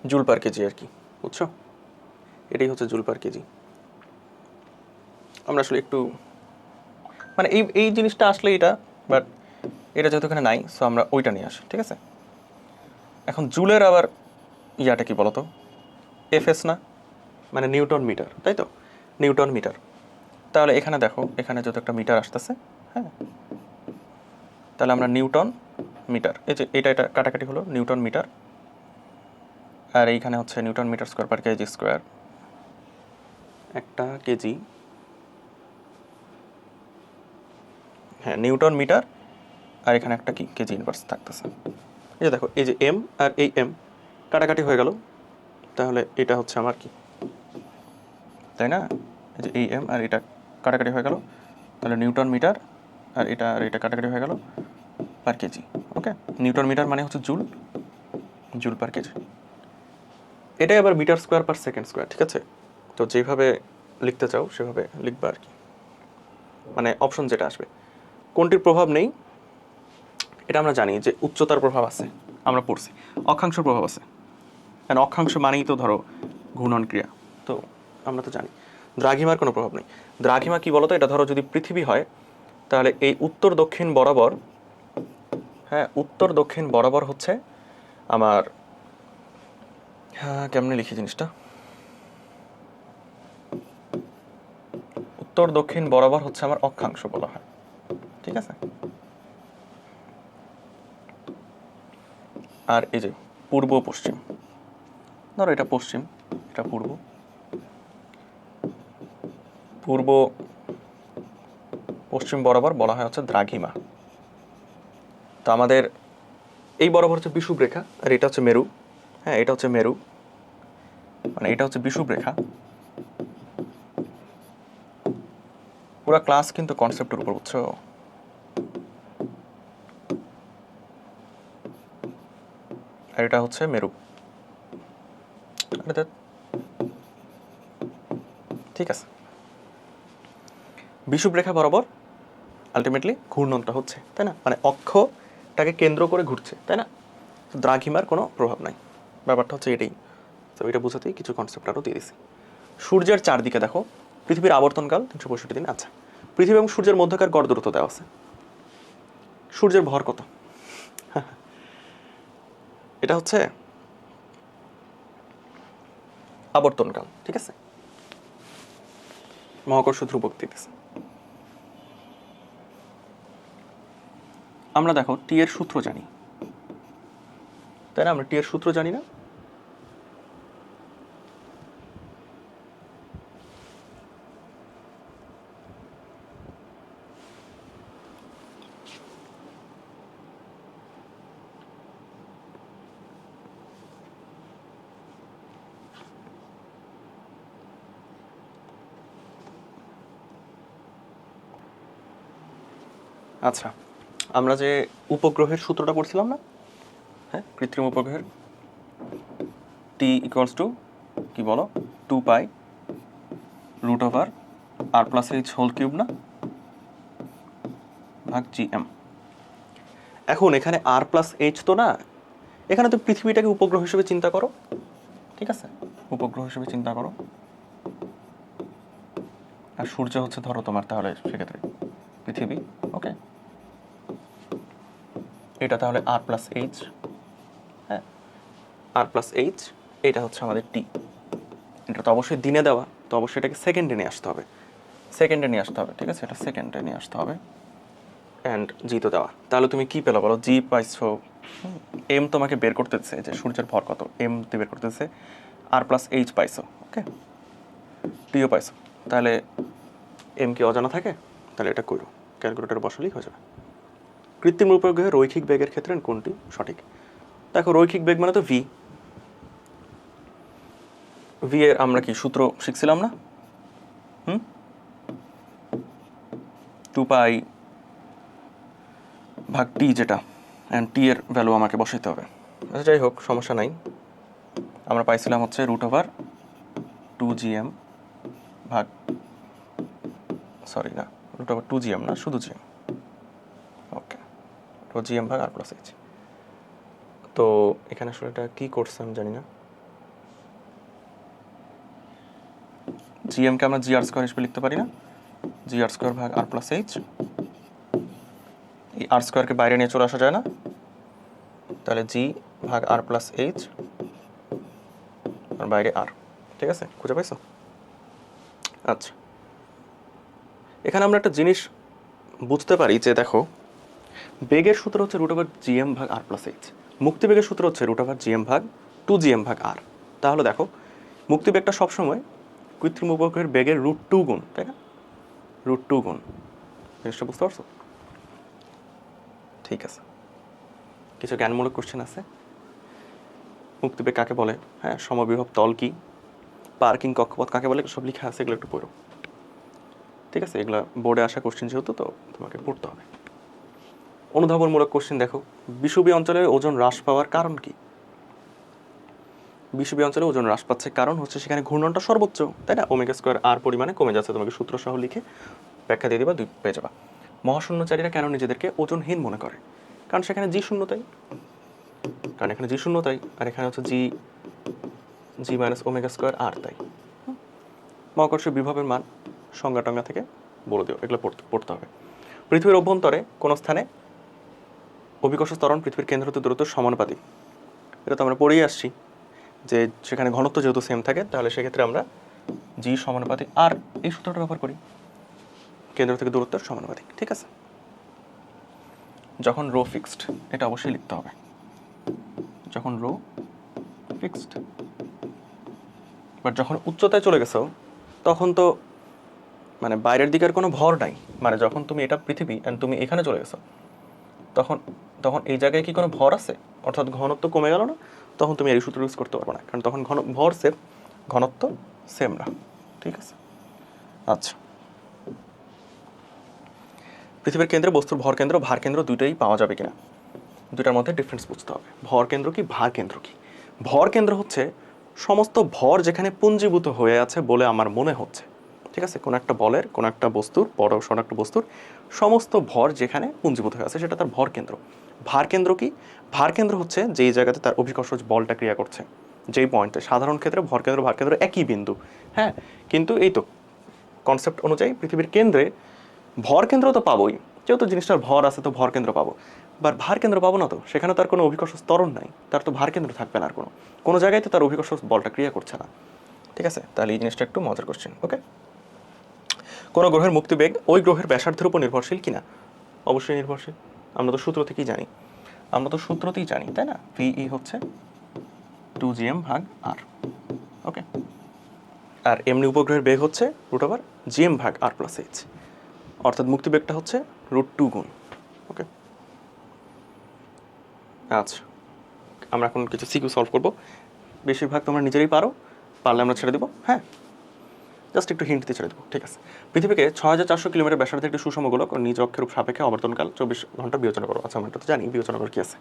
জুল পার কেজি আর কি, বুঝছো? এটাই হচ্ছে জুল পার কেজি। আমরা আসলে একটু মানে এই এই জিনিসটা আসলে এটা, বাট এটা যেহেতু এখানে নাই, সো আমরা ওইটা নিয়ে আসি, ঠিক আছে? এখন জুলের আবার ইয়াটা কি বলতো, এফএস না, মানে নিউটন মিটার, তাই তো? Newton metre. তাহলে এখানে দেখো, এখানে যত একটা মিটার আসতেছে, হ্যাঁ, তাহলে আমরা নিউটন মিটার, এই যে এটা এটা কাটাকাটি হলো নিউটন মিটার, আর এইখানে হচ্ছে newton metre square per KG square, একটা কেজি, হ্যাঁ নিউটন মিটার, আর এখানে একটা কি কেজি ইনভার্স থাকতেছে। এই যে দেখো, এই যে এম আর এই এম কাটাকাটি হয়ে গেল, তাহলে এটা হচ্ছে আমার কি, তাই না? এই যে এই এম আর এটা কাটাকাটি হয়ে গেল, তাহলে নিউটন মিটার আর এটা কাটাকাটি হয়ে গেল per KG. Okay, newton metre মানে হচ্ছে জুল, জুল পার কেজি। এটাই আবার metre square per second square, ঠিক আছে? তো যেভাবে লিখতে চাও সেভাবে লিখবা আর কি, মানে অপশন যেটা আসবে। কোনটির প্রভাব নেই এটা আমরা জানি যে উচ্চতার প্রভাব আছে, আমরা পড়ছি। অক্ষাংশের প্রভাব আছে, কারণ অক্ষাংশ মানেই তো ধরো ঘূর্ণন ক্রিয়া, তো আমরা তো জানি। দ্রাঘিমার কোনো প্রভাব নেই। দ্রাঘিমা কি বলতো, এটা ধরো যদি পৃথিবী হয়, তাহলে এই উত্তর দক্ষিণ বরাবর, হ্যাঁ উত্তর দক্ষিণ বরাবর হচ্ছে আমার, হ্যাঁ কেমনে লিখি জিনিসটা, উত্তর দক্ষিণ বরাবর হচ্ছে আমার অক্ষাংশ বলা হয়, ঠিক আছে? আর এই যে পূর্ব পশ্চিম, ধরো এটা পশ্চিম, এটা পূর্ব, পূর্ব পশ্চিম বরাবর বলা হয় হচ্ছে দ্রাঘিমা। তো আমাদের এই বরাবর হচ্ছে বিষুব রেখা, আর এটা হচ্ছে মেরু, হ্যাঁ এটা হচ্ছে মেরু, মানে এটা হচ্ছে বিষুব রেখা। পুরো ক্লাস কিন্তু কনসেপ্টের উপর, বুঝছো? আর এটা হচ্ছে মেরু, ঠিক আছে? বিষুব রেখা বরাবর আলটিমেটলি ঘূর্ণনটা হচ্ছে, তাই না? মানে অক্ষটাকে কেন্দ্র করে ঘুরছে, তাই না? দ্রাঘিমার কোনো প্রভাব নাই, ব্যাপারটা হচ্ছে এটাই। তো এটা বোঝাতেই কিছু কনসেপ্ট আরও দিয়ে দিছি। সূর্যের চারদিকে দেখো, পৃথিবীর আবর্তনকাল 365 দিন। আচ্ছা, পৃথিবী এবং সূর্যের মধ্যকার গড় দূরত্ব দেওয়া আছে। সূর্যের ভর কত? এটা হচ্ছে আবর্তনকাল, ঠিক আছে? মহাকর্ষ ধ্রুবক দিতেছে। আমরা দেখো টি এর সূত্র জানি, তাই না? আমরা টি এর সূত্র জানি না? আচ্ছা, আমরা যে উপগ্রহের সূত্রটা পড়ছিলাম না, হ্যাঁ কৃত্রিম উপগ্রহের, টি ইকুয়ালস টু কি বলো, 2 পাই রুট ওভার আর প্লাস এইচ হোল কিউব না, ভাগ জি এম। এখন এখানে আর প্লাস এইচ তো না, এখানে তো পৃথিবীটাকে উপগ্রহ হিসেবে চিন্তা করো, ঠিক আছে? উপগ্রহ হিসেবে চিন্তা করো, আর সূর্য হচ্ছে ধরো তোমার তাহলে সেক্ষেত্রে পৃথিবী। ওকে, এটা তাহলে আর প্লাস এইচ, হ্যাঁ আর প্লাস এইচ, এটা হচ্ছে আমাদের টি। এটা তো অবশ্যই দিনে দেওয়া, তো অবশ্যই এটাকে সেকেন্ডে নিয়ে আসতে হবে, সেকেন্ডে নিয়ে আসতে হবে, ঠিক আছে? এটা সেকেন্ডে নিয়ে আসতে হবে। অ্যান্ড জি তো দেওয়া, তাহলে তুমি কি পেলো বলো? জি পাইছো, এম তোমাকে বের করতেছে যে সূর্যের ভর কত, এম দিয়ে বের করতেছে, আর প্লাস এইচ পাইছো, ওকে, টিও পাইছো। তাহলে এম কি অজানা থাকে? তাহলে এটা করো, ক্যালকুলেটার বসালেই হয়ে যাবে। কৃত্রিম উপগ্রহে রৈখিক বেগের ক্ষেত্রে কোনটি সঠিক? দেখো রৈখিক বেগ মানে তো ভি, ভি এর আমরা কি সূত্র শিখছিলাম না? 2 পাই ভাগ টি যেটা, অ্যান্ড টি এর ভ্যালু আমাকে বসাইতে হবে। আচ্ছা যাই হোক, সমস্যা নাই। আমরা পাইছিলাম হচ্ছে রুট ওভার 2gm ভাগ, সরি না, রুট ওভার 2gm না, শুধু জিএম, ওকে, তো জিএম ভাগ আর প্লাস এইচ। তো এখানে আসলে এটা কী করছে আমি জানি না। জিএমকে আমরা জি আর স্কোয়ার হিসেবে লিখতে পারি না, জি আর স্কোয়ার ভাগ আর প্লাস এইচ। এই আর স্কোয়ারকে বাইরে নিয়ে চলে আসা যায় না, তাহলে জি ভাগ আর প্লাস এইচ আর বাইরে আর। ঠিক আছে, খুঁজে পাইছো? আচ্ছা, এখানে আমরা একটা জিনিস বুঝতে পারি যে দেখো, বেগের সূত্র হচ্ছে রুট ওভার জিএম ভাগ আর প্লাস এইচ, মুক্তিবেগের সূত্র হচ্ছে রুট ওভার জিএম ভাগ 2gm ভাগ আর। তাহলে দেখো, মুক্তিবেগটা সবসময় কৃত্রিম উপগ্রহের বেগের √2 গুণ, তাই না? √2 গুণ। জিনিসটা বুঝতে পারছো? ঠিক আছে, কিছু জ্ঞানমূলক কোশ্চেন আছে। মুক্তিবেগ কাকে বলে, হ্যাঁ, সমবিভব তল কি, পার্কিং কক্ষপথ কাকে বলে, সব লেখা আছে, এগুলো একটু পড়ো। ঠিক আছে, এগুলো বোর্ডে আসা কোশ্চেন যেহেতু, তো তোমাকে পড়তে হবে। অনুধাবনমূলক কোশ্চেন দেখো, বিষুবী অঞ্চলে ওজন হ্রাস পাওয়ার কারণ কি? বিষুবী অঞ্চলে ওজন হ্রাস পাচ্ছে কারণ হচ্ছে সেখানে ঘূর্ণনটা সর্বোচ্চ, তাই না? ওমেগা স্কোয়ার আর পরিমাণে কমে যাচ্ছে। তোমাকে সূত্র সহ লিখে ব্যাখ্যা দিয়ে দিবা, 2 পেয়ে যাবা। মহাশূন্যচারীরা কেন নিজেদেরকে ওজনহীন মনে করে? কারণ সেখানে জি শূন্যতাই, কারণ এখানে জি শূন্যতাই, আর এখানে হচ্ছে জি মাইনাস ওমেগা স্কোয়ার আর, তাই। মহাকর্ষীয় বিভবের মান সংজ্ঞা টঙ্গা থেকে বলে দিও, এগুলো পড়তে হবে। পৃথিবীর অভ্যন্তরে কোনো স্থানে অভিকর্ষ ত্বরণ পৃথিবীর কেন্দ্র হতে দূরত্ব সমানুপাতিক। এটা তো আমরা পড়েই আসছি যে সেখানে ঘনত্ব যেহেতু সেম থাকে, তাহলে সেক্ষেত্রে আমরা জি সমানুপাতিক আর এই সূত্রটা ব্যবহার করি, কেন্দ্র থেকে দূরত্ব সমানুপাতিক। ঠিক আছে, যখন রো ফিক্সড, এটা অবশ্যই লিখতে হবে, যখন রো ফিক্সড। বাট যখন উচ্চতায় চলে গেছো, তখন তো মানে বাইরের দিকের কোনো ভর নাই, মানে যখন তুমি এটা পৃথিবী অ্যান্ড তুমি এখানে চলে গেছো, তখন তখন এই জায়গায় কি কোনো ভর আছে? অর্থাৎ ঘনত্ব কমে গেল না? তখন তুমি এই সূত্র ইউজ করতে পারবে না, কারণ তখন ভর সেম, ঘনত্ব সেম না। ঠিক আছে, আচ্ছা। পৃথিবীর কেন্দ্রে বস্তুর ভর কেন্দ্র ভার কেন্দ্র দুইটাই পাওয়া যাবে কিনা, দুটার মধ্যে ডিফারেন্স বুঝতে হবে। ভর কেন্দ্র কি, ভার কেন্দ্র কি? ভর কেন্দ্র হচ্ছে সমস্ত ভর যেখানে পুঞ্জীভূত হয়ে আছে বলে আমার মনে হচ্ছে। ঠিক আছে, কোনো একটা বলের, কোনো একটা বস্তুর, বড় সড় একটা বস্তুর সমস্ত ভর যেখানে পুঞ্জীভূত হয়ে আছে সেটা তার ভর কেন্দ্র। ভার কেন্দ্র কি? ভার কেন্দ্র হচ্ছে যেই জায়গাতে তার অভিকর্ষ বলটা ক্রিয়া করছে, যেই পয়েন্টে। সাধারণ ক্ষেত্রে ভর কেন্দ্র ভার কেন্দ্র একই বিন্দু, হ্যাঁ, কিন্তু এই তো কনসেপ্ট অনুযায়ী পৃথিবীর কেন্দ্রে ভর কেন্দ্র তো পাবোই, যেহেতু জিনিসটার ভর আছে তো ভর কেন্দ্র পাবো। বাট ভার কেন্দ্র পাবো না, তো সেখানে তার কোনো অভিকর্ষ ত্বরণ নাই, তার তো ভার কেন্দ্র থাকবে না। আর কোনো জায়গায় তো তার অভিকর্ষ বলটা ক্রিয়া করছে না। ঠিক আছে, তাহলে এই জিনিসটা একটু মজার কোশ্চেন। ওকে, কোনো গ্রহের মুক্তিবেগ ওই গ্রহের ব্যাসার্ধের উপর নির্ভরশীল কিনা? অবশ্যই নির্ভরশীল, আমরা তো সূত্র থেকেই জানি, তাই না? ভিই হচ্ছে 2gm ভাগ আর। ওকে, আর এমনি উপগ্রহের বেগ হচ্ছে রুট ওভার জিএম ভাগ আর প্লাস এইচ, অর্থাৎ মুক্তিবেগটা হচ্ছে √2 গুণ। ওকে, আচ্ছা, আমরা এখন কিছু সিকিউ সলভ করবো। বেশিরভাগ তোমরা নিজেরাই পারলে আমরা ছেড়ে দেবো, হ্যাঁ, জাস্ট একটু হিন্ট দিয়ে ছেড়ে দেবো। ঠিক আছে, পৃথিবীকে 6400 কিলোমিটার ব্যাসার্ধের একটি সুষম গোলক ও নিজ অক্ষের সাপেক্ষে আবর্তনকাল 24 ঘন্টা বিবেচনা করো। আচ্ছা, আমরা এটা তো জানি, বিবেচনা করার কি আছে?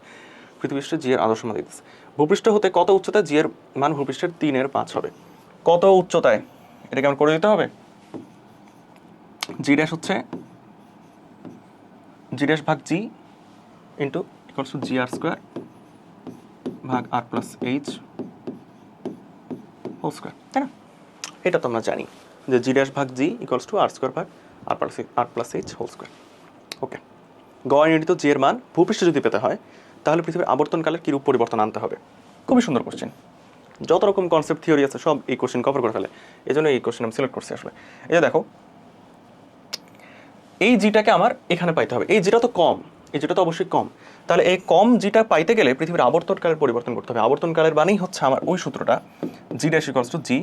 পৃথিবীপৃষ্ঠে জি এর আদর্শ মান দিতেছে। ভূপৃষ্ঠ হতে কত উচ্চতায় জি এর মান ভূপৃষ্ঠের 3/5 হবে? কত উচ্চতায়, এটা কেমন করে দিতে হবে? জি ড্যাশ হচ্ছে জি ড্যাশ ভাগ G into equals to G R square ভাগ R plus H whole square, তাই না? এটা তো আমরা জানি যে জি ড্যাশ ভাগ জি ইকুয়ালস টু আর স্কোয়ার ভাগ R plus H whole square. ওকে, গড় নির্ণীত জি এর মান ভূপৃষ্ঠে যদি পেতে হয়, তাহলে পৃথিবীর আবর্তনকালের কিরূপ পরিবর্তন আনতে হবে? খুবই সুন্দর কোশ্চেন, যত রকম কনসেপ্ট থিওরি আছে সব এই কোশ্চেন কভার করে ফেলে, এই জন্য এই কোশ্চেন আমি সিলেক্ট করছি আসলে। এই যে দেখো, এই জিটাকে আমার এখানে পাইতে হবে, এই জিটা তো কম, এই জিটা তো অবশ্যই কম, তাহলে এই কম জিটা পাইতে গেলে পৃথিবীর আবর্তনকালের পরিবর্তন করতে হবে। আবর্তনকালের মানেই হচ্ছে আমার ওই সূত্রটা, G dash equals to G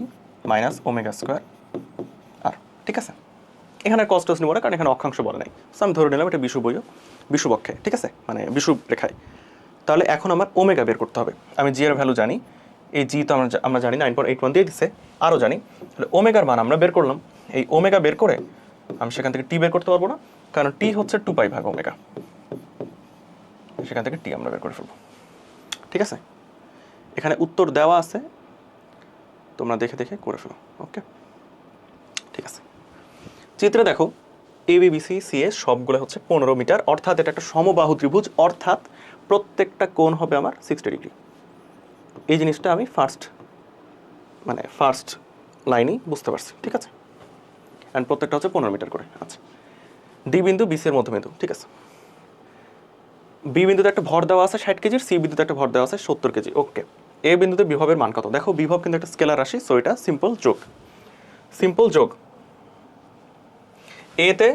minus omega square R. ঠিক আছে, এখানে কস্টস নেবো না, কারণ এখানে অক্ষাংশ বলে নাই, সো আমি ধরে নিলাম এটা বিষুবক্ষে। ঠিক আছে, মানে বিষুব রেখায়। তাহলে এখন আমার ওমেগা বের করতে হবে। আমি জি এর ভ্যালু জানি, এই জি তো আমরা জানি 9.81 দিয়ে দিচ্ছে, আরও জানি। তাহলে ওমেগার মান আমরা বের করলাম। এই ওমেগা বের করে আমি সেখান থেকে টি বের করতে পারবো না, কারণ টি হচ্ছে 2π ভাগ ওমেগা, সেখান থেকে টি আমরা বের করে ফেলবো। ঠিক আছে, এখানে উত্তর দেওয়া আছে, তোমরা দেখে দেখে করে ফেলো। ওকে, ঠিক আছে, চিত্রে দেখো এবিবিসি সিএ সবগুলো হচ্ছে 15 মিটার, অর্থাৎ এটা একটা সমবাহু ত্রিভুজ, অর্থাৎ প্রত্যেকটা কোণ হবে আমার 60 ডিগ্রি। এই জিনিসটা আমি ফার্স্ট লাইনেই বুঝতে পারছি, ঠিক আছে। অ্যান্ড প্রত্যেকটা হচ্ছে 15 মিটার করে। আচ্ছা, ডি বিন্দু বি সি এর মধ্যবিন্দু, ঠিক আছে। বি বিন্দুতে একটা ভর দেওয়া আছে 60 কেজির, সি বিন্দুতে একটা ভর দেওয়া আছে 70 কেজি। ওকে, এ বিন্দুতে বিভবের মান কত? দেখো বিভব কিন্তু একটা স্কেলার রাশি, সো এটা সিম্পল যোগ। এতে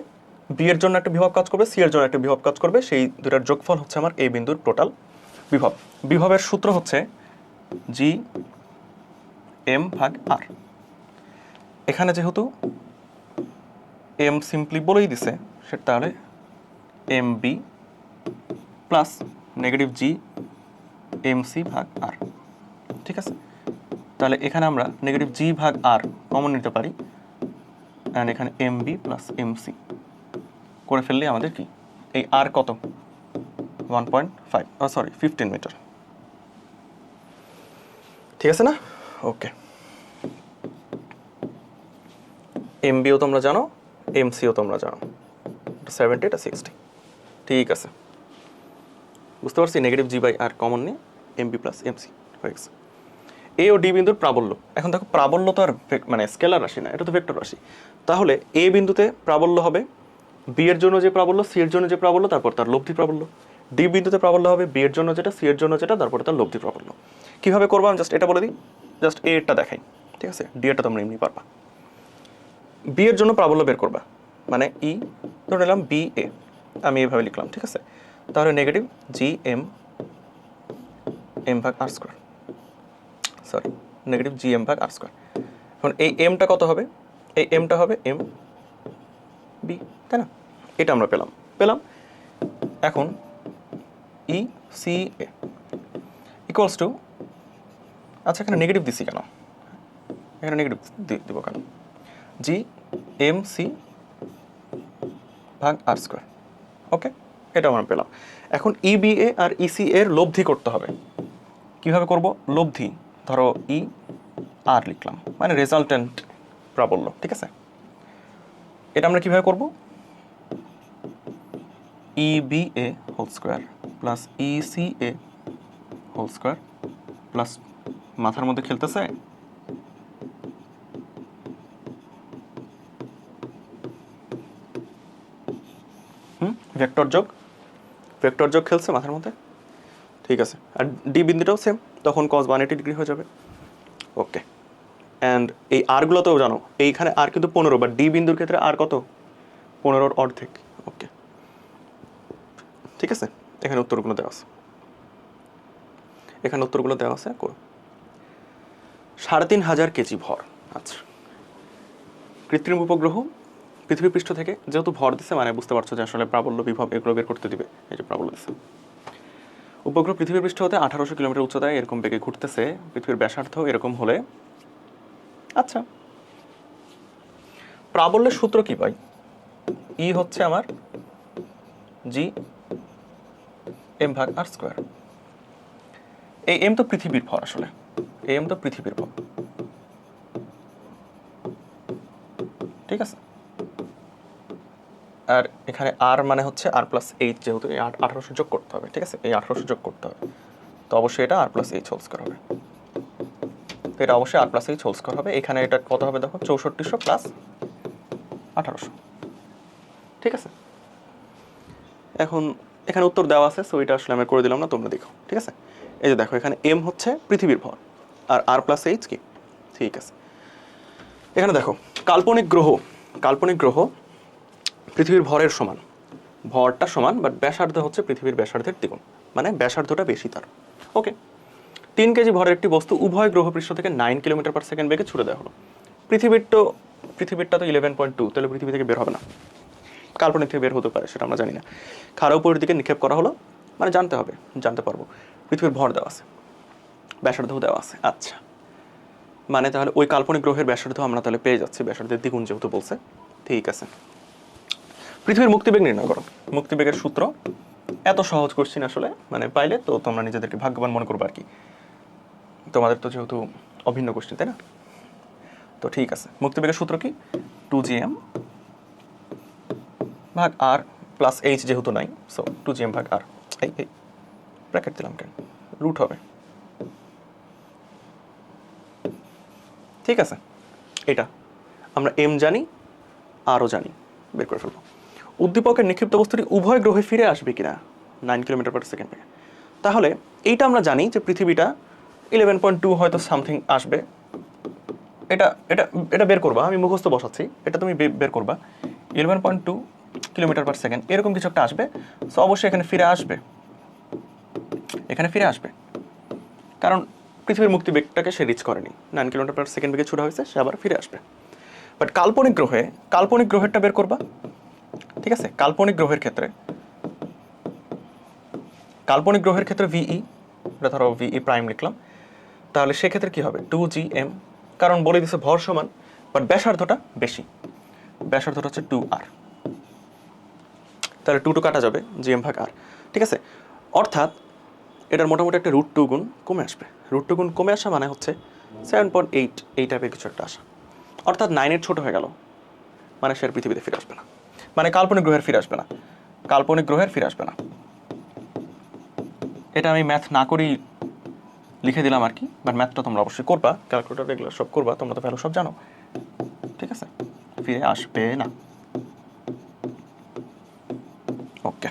বি এর জন্য একটা বিভব কাজ করবে, সি এর জন্য একটা বিভব কাজ করবে, সেই দুটার যোগফল হচ্ছে আমার এ বিন্দুর টোটাল বিভব। বিভবের সূত্র হচ্ছে জি এম ভাগ আর। এখানে যেহেতু এম সিম্পলি বলেই দিছে, সেটা তাহলে M B plus negative G M C ভাগ আর, ঠিক আছে। তাহলে এখানে আমরা নেগেটিভ জি ভাগ আর কমন নিতে পারি, অ্যান্ড এখানে M B plus M C করে ফেললে আমাদের কি এই আর কত 15 মিটার, ঠিক আছে না? ওকে, এম বিও তোমরা জানো, এম সিও তোমরা জানো, 70 এটা 60, ঠিক আছে। বুঝতে পারছি, negative G by R common নিয়ে M B plus M C হয়ে গেছে। এ ও ডি বিন্দুর প্রাবল্য, এখন দেখো প্রাবল্য তো আর স্কেলার রাশি না, এটা তো ভেক্টর রাশি। তাহলে এ বিন্দুতে প্রাবল্য হবে বি এর জন্য যে প্রাবল্য, সি এর জন্য যে প্রাবল্য, তারপর তার লব্ধি প্রাবল্য। ডি বিন্দুতে প্রাবল্য হবে বি এর জন্য যেটা, সি এর জন্য যেটা, তারপরে তার লব্ধি প্রাবল্য। কীভাবে করবো আমি জাস্ট এটা বলে দিই, জাস্ট এ এরটা দেখাই, ঠিক আছে। ডি এরটা তোমরা এমনি পারবা। বি এর জন্য প্রাবল্য বের করবা, মানে ই ধরে নিলাম বি এ, আমি এইভাবে লিখলাম, ঠিক আছে। তাহলে নেগেটিভ জি এম ভাগ R square, sorry negative G M ভাগ আর স্কোয়ার। এখন এই এমটা কত হবে? এই এমটা হবে এম বি, তাই না? এটা আমরা পেলাম। এখন E C A equals to, আচ্ছা এখানে নেগেটিভ দিছি কেন? এখানে নেগেটিভ দিব কেন? জি এম সি ভাগ আর স্কোয়ার। ওকে, এটা আমরা পেলাম। এখন ই বি এ আর ইসি এর লব্ধি করতে হবে। কিভাবে করব? লব্ধি, ধরো ই আর লিখলাম, মানে রেজাল্টেন্ট প্রাবল্য, ঠিক আছে। এটা আমরা কিভাবে করব? E B A whole square plus E C A whole square plus, মাথার মধ্যে খেলতেছে ভেক্টর যোগ খেলছে মাথার মধ্যে, ঠিক আছে। আর ডি বিন্দুটাও সেম, তখন cos 180 ডিগ্রি হয়ে যাবে। ওকে, অ্যান্ড এই আরগুলোতেও জানো, এইখানে আর কিন্তু 15, বা ডি বিন্দুর ক্ষেত্রে আর কত? 15-র অর্ধেক। ওকে, ঠিক আছে। এখানে উত্তরগুলো দেওয়া আছে, করো 3500 কেজি ভর। আচ্ছা, কৃত্রিম উপগ্রহ পৃথিবী পৃষ্ঠ থেকে যেহেতু ভর দিছে, মানে বুঝতে পারছো যে আসলে প্রাবল্য বিভব এগুলো বের করতে দিবে। এই যে প্রাবল্য দিছে, উপগ্রহ পৃথিবীর পৃষ্ঠ হতে 1800 কিলোমিটার উচ্চতায় এরকম বেগে ঘুরতেছে। পৃথিবীর ব্যাসার্ধ এরকম হলে, আচ্ছা প্রাবল্যের সূত্র কি পাই? ই হচ্ছে আমার জি এম ভাগ আর স্কোয়ার। এই এম তো পৃথিবীর ভর, আসলে এই এম তো পৃথিবীর ভর, ঠিক আছে। আর এখানে আর মানে হচ্ছে আর প্লাস এইচ, যেহেতু এই 1800 যোগ করতে হবে, ঠিক আছে। এই 1800 যোগ করতে হবে, তো অবশ্যই এটা আর প্লাস এইচ হোল স্কোয়ার হবে। তো এটা অবশ্যই আর প্লাস এইচ হোল স্কোয়ার হবে। এখানে এটা কত হবে দেখো, 6400 প্লাস 1800, ঠিক আছে। এখন এখানে উত্তর দেওয়া আছে, সো এটা আসলে আমি করে দিলাম না, তোমরা দেখো, ঠিক আছে। এই যে দেখো, এখানে এম হচ্ছে পৃথিবীর ভর আর আর প্লাস এইচ কি, ঠিক আছে। এখানে দেখো কাল্পনিক গ্রহ পৃথিবীর ভরের সমান, ভরটা সমান, বাট ব্যাসার্ধ হচ্ছে পৃথিবীর ব্যাসার্ধের দ্বিগুণ, মানে ব্যাসার্ধটা বেশি তার। ওকে, 3 কেজি ভরের একটি বস্তু উভয় গ্রহপৃষ্ঠ থেকে 9 কিলোমিটার পার সেকেন্ড বেগে ছুড়ে দেওয়া হলো। পৃথিবীরটা তো 11.2, তাহলে পৃথিবী থেকে বের হবে না, কাল্পনিক থেকে বের হতে পারে, সেটা আমরা জানি না। খাড়া উপরের দিকে নিক্ষেপ করা হলো, মানে জানতে পারবো। পৃথিবীর ভর দেওয়া আছে, ব্যাসার্ধও দেওয়া আছে। আচ্ছা, মানে তাহলে ওই কাল্পনিক গ্রহের ব্যাসার্ধ আমরা তাহলে পেয়ে যাচ্ছি, ব্যাসার্ধের দ্বিগুণ যেহেতু বলছে, ঠিক আছে। পৃথিবীর মুক্তিবেগ নির্ণয় করো। মুক্তিবেগের সূত্র এত সহজ কোশ্চিন আসলে, মানে পাইলে তো তোমরা নিজেদেরকে ভাগ্যবান মনে করবে আর কি, তোমাদের তো যেহেতু অভিন্ন কোশ্চিন, তাই না? তো ঠিক আছে, মুক্তিবেগের সূত্র কি? 2gm ভাগ আর প্লাস এইচ, যেহেতু নাই, সো 2gm ভাগ আর। এই ব্র্যাকেট দিলাম কেন, রুট হবে, ঠিক আছে। এটা আমরা এম জানি, আরও জানি, বের করে ফেলবো। উদ্দীপকের নিক্ষিপ্ত বস্তুটি উভয় গ্রহে ফিরে আসবে কিনা 9 কিলোমিটার পার সেকেন্ড থেকে। তাহলে এইটা আমরা জানি যে পৃথিবীটা 11.2 হয়তো সামথিং আসবে। এটা এটা এটা বের করবা, আমি মুখস্থ বসাচ্ছি, এটা তুমি বের করবা। 11.2 কিলোমিটার পার সেকেন্ড এরকম কিছু একটা আসবে। সো অবশ্যই এখানে ফিরে আসবে, এখানে ফিরে আসবে, কারণ পৃথিবীর মুক্তি বেগটাকে সে রিচ করেনি, 9 কিলোমিটার পার সেকেন্ড বেগে ছুটা হয়েছে, সে আবার ফিরে আসবে। বাট কাল্পনিক গ্রহেরটা বের করবা, ঠিক আছে। কাল্পনিক গ্রহের ক্ষেত্রে ভিই, এটা ধরো ভিই প্রাইম লিখলাম, তাহলে সেক্ষেত্রে কি হবে 2gm, কারণ বলে দিছে ভর সমান, বাট ব্যাসার্ধটা বেশি, ব্যাসার্ধটা হচ্ছে 2r, তাহলে 2 কাটা যাবে, gm ভাগ r, ঠিক আছে। অর্থাৎ এটার মোটামুটি একটা √2 গুণ কমে আসবে। √2 গুণ কমে আসা মানে হচ্ছে 7.8, এই টাইপের কিছু একটা আসা। অর্থাৎ 9 ছোট হয়ে গেল, মানে সে পৃথিবীতে ফিরে আসবে না, মানে কাল্পনিক গ্রহের ফিরে আসবে না, কাল্পনিক গ্রহের ফিরে আসবে না। এটা আমি ম্যাথ না করেই লিখে দিলাম আর কি, বাট ম্যাথটা তোমরা অবশ্যই করবা, ক্যালকুলেটর এগুলো সব করবা, তোমরা তো ভ্যালু সব জানো, ঠিক আছে। ফিরে আসবে না, ওকে,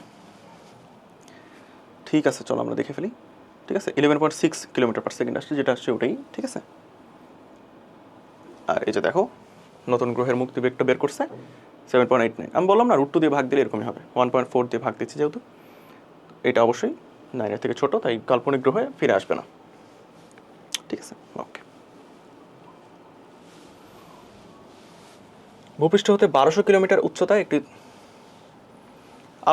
ঠিক আছে। চলো আমরা দেখে ফেলি, ঠিক আছে। 11.6 কিলোমিটার পার সেকেন্ড আসছে, যেটা আসছে ওটাই, ঠিক আছে। আর এই যে দেখো নতুন গ্রহের মুক্তি বেগটা বের করছে 7.89। আমি বললাম না √2 দিয়ে ভাগ দিলে এরকমই হবে, 1.4 দিয়ে ভাগ দিচ্ছি যেহেতু, এটা অবশ্যই 9 থেকে ছোট, তাই কাল্পনিক গ্রহে ফিরে আসবে না, ঠিক আছে, ওকে। ভূপৃষ্ঠ হতে 1200 কিলোমিটার উচ্চতায় একটি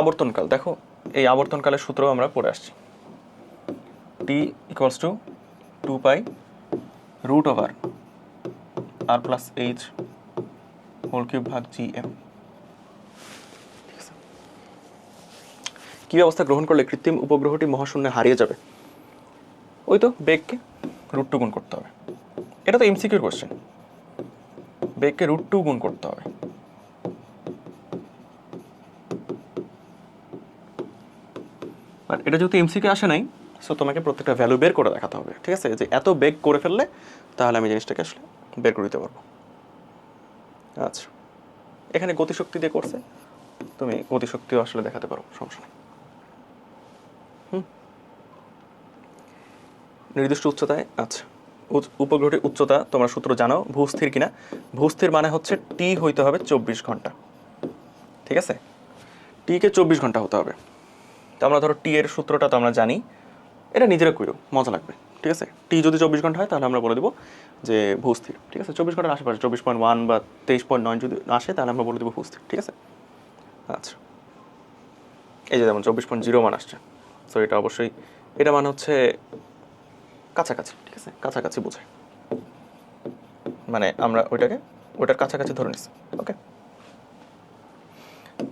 আবর্তনকাল, দেখো এই আবর্তনকালের সূত্র আমরা পড়ে আসছি, t = 2π √r+h হোল কিউব ভাগ gm। কি ব্যবস্থা গ্রহণ করলে কৃত্রিম উপগ্রহটি মহাশূন্যে হারিয়ে যাবে? ওই তো বেগকে √2 গুণ করতে হবে, এটা তো এমসিকিউর কোশ্চেন, বেগকে √2 গুণ করতে হবে। বাট এটা যেহেতু এমসিকিউ আসে নাই, সো তোমাকে প্রত্যেকটা ভ্যালু বের করে দেখাতে হবে, ঠিক আছে, যে এত বেগ করে ফেললে তাহলে আমি জিনিসটাকে আসলে বের করে দিতে পারবো। আচ্ছা, এখানে গতিশক্তি দিয়ে করছে, তুমি গতিশক্তিও আসলে দেখাতে পারো, সমস্যা নেই। নির্দিষ্ট উচ্চতায়, আচ্ছা উপগ্রহটির উচ্চতা তোমরা সূত্র জানো, ভূস্থির কিনা। ভূস্থির মানে হচ্ছে টি হইতে হবে 24 ঘন্টা, ঠিক আছে, টিকে 24 ঘন্টা হতে হবে। তো আমরা ধরো টি এর সূত্রটা তো আমরা জানি, এটা নিজেরা কইরো, মজা লাগবে, ঠিক আছে। টি যদি 24 ঘন্টা হয় তাহলে আমরা বলে দেবো যে ভূস্থির, ঠিক আছে। 24 ঘন্টার আশেপাশে 24.1 বা 23.9 যদি আসে তাহলে আমরা বলে দেবো ভূস্থির, ঠিক আছে। আচ্ছা, এই যে যেমন 24.0 মান আসছে, সো এটা অবশ্যই, এটা মানে হচ্ছে কাছাকাছি, ঠিক আছে, কাছাকাছি বোঝায়, মানে আমরা ওইটার কাছাকাছি ধরে নিচ্ছি, ওকে।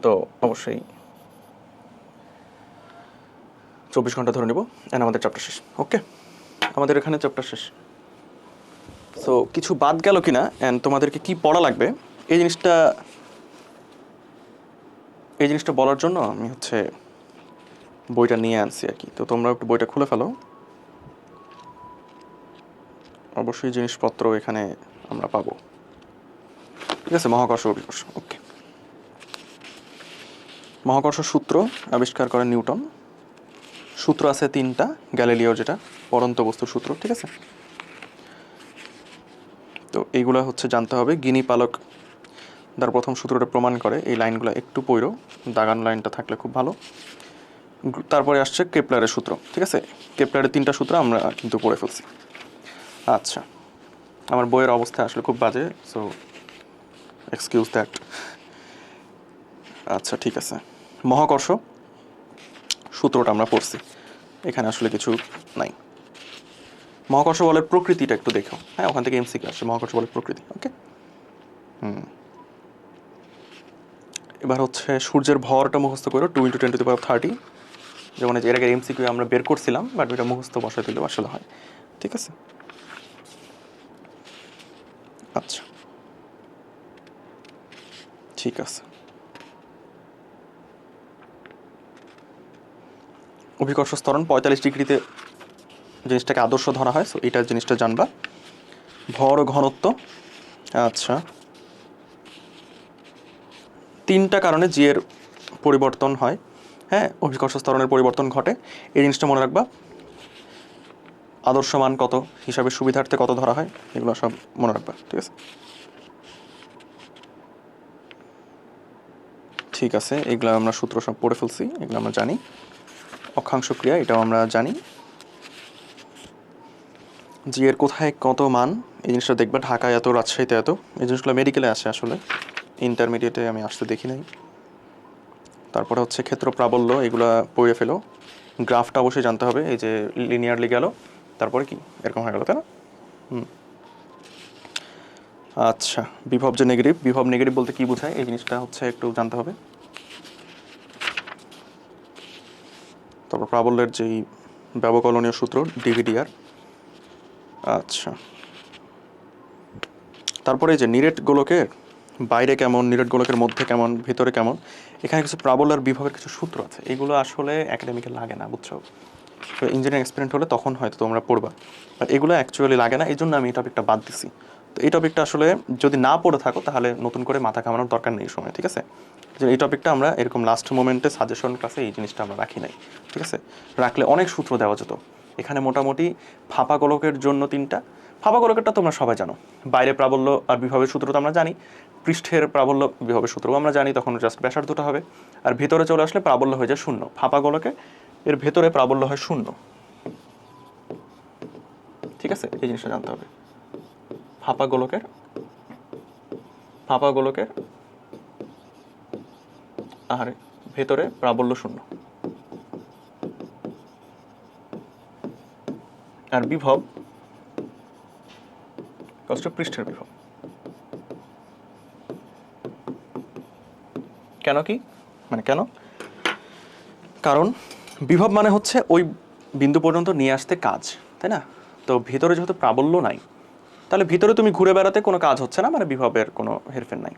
তো অবশ্যই 24 ঘন্টা ধরে নিব, এন্ড আমাদের চ্যাপ্টার শেষ, ওকে, আমাদের এখানে চ্যাপ্টার শেষ। সো কিছু বাদ গেল কিনা অ্যান্ড তোমাদেরকে কি পড়া লাগবে এই জিনিসটা বলার জন্য আমি হচ্ছে বইটা নিয়ে আনছি আর কি। তো তোমরা একটু বইটা খুলে ফেলো, অবশ্যই জিনিসপত্র এখানে আমরা পাবো, ঠিক আছে। মহাকর্ষ অভিকর্ষ, ওকে। মহাকর্ষ সূত্র আবিষ্কার করেন নিউটন। সূত্র আছে 3টা, গ্যালিলিওর যেটা পরন্ত বস্তুর সূত্র, ঠিক আছে। তো এইগুলো হচ্ছে জানতে হবে। গিনি পালক তার প্রথম সূত্রটা প্রমাণ করে, এই লাইনগুলো একটু পড়ো, দাগান লাইনটা থাকলে খুব ভালো। তারপরে আসছে কেপলারের সূত্র, ঠিক আছে। কেপলারের 3টা সূত্র আমরা কিন্তু পড়ে ফেলছি। আচ্ছা, আমার বইয়ের অবস্থা আসলে খুব বাজে, সো এক্সকিউজ দ্যাট। আচ্ছা, ঠিক আছে। মহাকর্ষ সূত্রটা আমরা পড়ছি, এখানে আসলে কিছু নাই। মহাকর্ষ বলের প্রকৃতিটা একটু দেখো, হ্যাঁ, ওখান থেকে এমসিকিউ আসছে মহাকর্ষ বলের প্রকৃতি, ওকে। এবার হচ্ছে সূর্যের ভরটা মুখস্থ করো, 2 × 10⁻30, যেমন এর আগে এমসিকিউ আমরা বের করছিলাম, বাট ওইটা মুখস্থ বসায় দিলেও আসলে হয়, ঠিক আছে। আচ্ছা, ঠিক আছে। অভিকর্ষ ত্বরণ 45 ডিগ্রিতে জিনিসটাকে আদর্শ ধরা হয়। সো এইটার জিনিসটা জানবা। ভর ও ঘনত্ব, আচ্ছা, 3টা কারণে জি এর পরিবর্তন হয়, হ্যাঁ, অভিকর্ষ ত্বরণের পরিবর্তন ঘটে, এই জিনিসটা মনে রাখবা। আদর্শ মান কত হিসাবে সুবিধার্থে কত ধরা হয়, এগুলো সব মনে রাখবা, ঠিক আছে? ঠিক আছে, এগুলো আমরা সূত্র সব পড়ে ফেলছি, এগুলো আমরা জানি। অক্ষাংশ ক্রিয়া, এটাও আমরা জানি। জি এর কোথায় কত মান, এই জিনিসটা দেখবা। ঢাকায় এত, রাজশাহীতে এত, এই জিনিসগুলো মেডিকেলে আসে, আসলে ইন্টারমিডিয়েটে আমি আসতে দেখি নাই। তারপরে হচ্ছে ক্ষেত্র প্রাবল্য, এগুলা পড়ে ফেলো। গ্রাফটা অবশ্যই জানতে হবে, এই যে লিনিয়ারলি গেল, তারপরে কি এরকম হয়ে গেল, তাই না? আচ্ছা, বিভব যে নেগেটিভ, বিভব নেগেটিভ বলতে কি বোঝায়, এই জিনিসটা হচ্ছে একটু জানতে হবে। তারপর প্রাবল্যের যেই ব্যবকলনীয় সূত্র ডিভিডিআর। আচ্ছা, তারপরে এই যে নিরেট গোলকের বাইরে কেমন, নিরেট গোলকের মধ্যে কেমন, ভিতরে কেমন, এখানে কিছু প্রাবল্য আর বিভবের কিছু সূত্র আছে, এগুলো আসলে একাডেমিকে লাগে না, বুঝছো? ইঞ্জিনিয়ারিং এক্সপেরিমেন্ট হলে তখন হয়তো তোমরা পড়বা, আর এগুলো অ্যাকচুয়ালি লাগে না, এই জন্য আমি এই টপিকটা বাদ দিছি। তো এই টপিকটা আসলে যদি না পড়ে থাকো তাহলে নতুন করে মাথা ঘামানোর দরকার নেই এই সময়, ঠিক আছে? যে এই টপিকটা আমরা এরকম লাস্ট মোমেন্টে সাজেশন ক্লাসে এই জিনিসটা আমরা রাখি নাই, ঠিক আছে? রাখলে অনেক সূত্র দেওয়া যেত। এখানে মোটামুটি ফাঁপা গোলকের জন্য 3টা, ফাঁপা গোলকেরটা তোমরা সবাই জানো, বাইরে প্রাবল্য আর বিভবের সূত্র তো আমরা জানি, পৃষ্ঠের প্রাবল্য বিভবের সূত্রও আমরা জানি, তখন জাস্ট ব্যাসার্ধটা হবে, আর ভিতরে চলে আসলে প্রাবল্য হয়ে যায় 0। ফাঁপা গোলকে এর ভেতরে প্রাবল্য হয় 0, ঠিক আছে? এই জিনিসটা জানতে হবে। ফাঁপা গোলকের আর ভেতরে প্রাবল্য 0, আর বিভব কষ্ট পৃষ্ঠের বিভব। কেন কি মানে কেন? কারণ বিভব মানে হচ্ছে ওই বিন্দু পর্যন্ত নিয়ে আসতে কাজ, তাই না? তো ভিতরে যেহেতু প্রাবল্য নাই, তাহলে ভিতরে তুমি ঘুরে বেড়াতে কোনো কাজ হচ্ছে না, মানে বিভবের কোনো হেরফের নাই।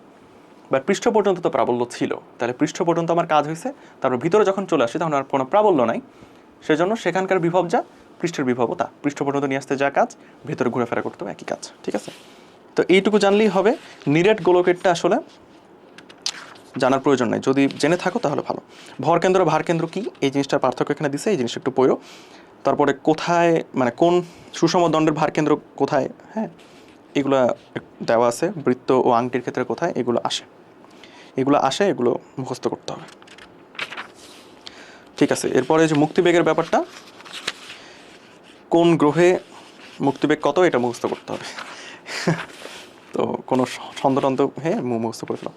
বা পৃষ্ঠ পর্যন্ত তো প্রাবল্য ছিল, তাহলে পৃষ্ঠ পর্যন্ত আমার কাজ হয়েছে, তারপর ভিতরে যখন চলে আসি তখন আর কোনো প্রাবল্য নাই, সেজন্য সেখানকার বিভব যা, পৃষ্ঠের বিভবও তা। পৃষ্ঠ পর্যন্ত নিয়ে আসতে যা কাজ, ভিতরে ঘুরেফেরা করতেও একই কাজ, ঠিক আছে? তো এইটুকু জানলেই হবে। নিরেট গোলকেরটা আসলে জানার প্রয়োজন নাই, যদি জেনে থাকো তাহলে ভালো। ভর কেন্দ্র ভার কেন্দ্র কি, এই জিনিসটার পার্থক্য এখানে দিছে, এই জিনিসটা একটু পড়ো। তারপরে কোথায়, মানে কোন সুষম দণ্ডের ভার কেন্দ্র কোথায়, হ্যাঁ, এগুলা দেওয়া আছে। বৃত্ত ও আংটির ক্ষেত্রে কোথায় এগুলো আসে, এগুলো মুখস্থ করতে হবে, ঠিক আছে? এরপরে যে মুক্তিবেগের ব্যাপারটা, কোন গ্রহে মুক্তিবেগ কত, এটা মুখস্থ করতে হবে। তো কোনো ছন্দটন্দ, হ্যাঁ, মুখস্থ করে ফেলো।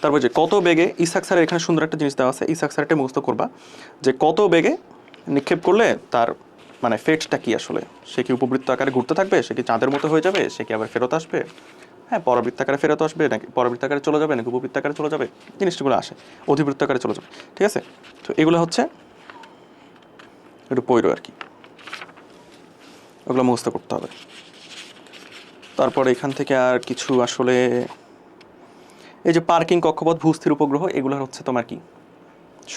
তারপর যে কত বেগে, ইসাক স্যারের এখানে সুন্দর একটা জিনিস দেওয়া আছে, ইসাক স্যারটা মুখস্থ করবা, যে কত বেগে নিক্ষেপ করলে তার মানে ফেটটা কি আসলে, সে কি উপবৃত্ত আকারে ঘুরতে থাকবে, সে কি চাঁদের মতো হয়ে যাবে, সে কি আবার ফেরত আসবে, হ্যাঁ, পরাবৃত্তাকারে ফেরত আসবে, নাকি পরাবৃত্তাকারে চলে যাবে, নাকি উপবৃত্তাকারে চলে যাবে, জিনিসগুলো আসে, অধিবৃত্তাকারে চলে যাবে, ঠিক আছে? তো এগুলো হচ্ছে একটু পৈরো আর কি, ওগুলো মুখস্থ করতে হবে। তারপর এখান থেকে আর কিছু আসলে, এই যে পার্কিং কক্ষপথ ভূস্থির উপগ্রহ, এগুলোর হচ্ছে তোমার কি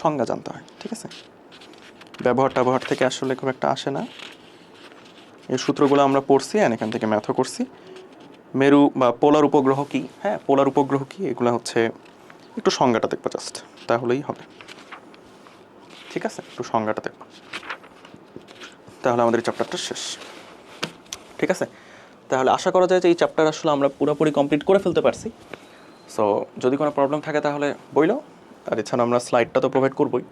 সংজ্ঞা জানতে হয়, ঠিক আছে? ব্যবহার থেকে আসলে খুব একটা আসে না, এই সূত্রগুলো আমরা পড়ছি, আর এখান থেকে ম্যাথও করছি। মেরু বা পোলার উপগ্রহ কি, হ্যাঁ, পোলার উপগ্রহ কি, এগুলো হচ্ছে একটু সংজ্ঞাটা দেখবো জাস্ট, তাহলেই হবে, ঠিক আছে? একটু সংজ্ঞাটা দেখবো, তাহলে আমাদের এই চ্যাপ্টারটা শেষ, ঠিক আছে? তাহলে আশা করা যায় যে এই চ্যাপ্টার আসলে আমরা পুরোপুরি কমপ্লিট করে ফেলতে পারছি। সো যদি কোনো প্রবলেম থাকে তাহলে বইলো, আর এছাড়া আমরা স্লাইডটা তো প্রোভাইড করবোই।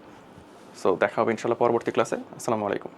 সো দেখা হবে ইনশাল্লাহ পরবর্তী ক্লাসে। আসসালামু আলাইকুম।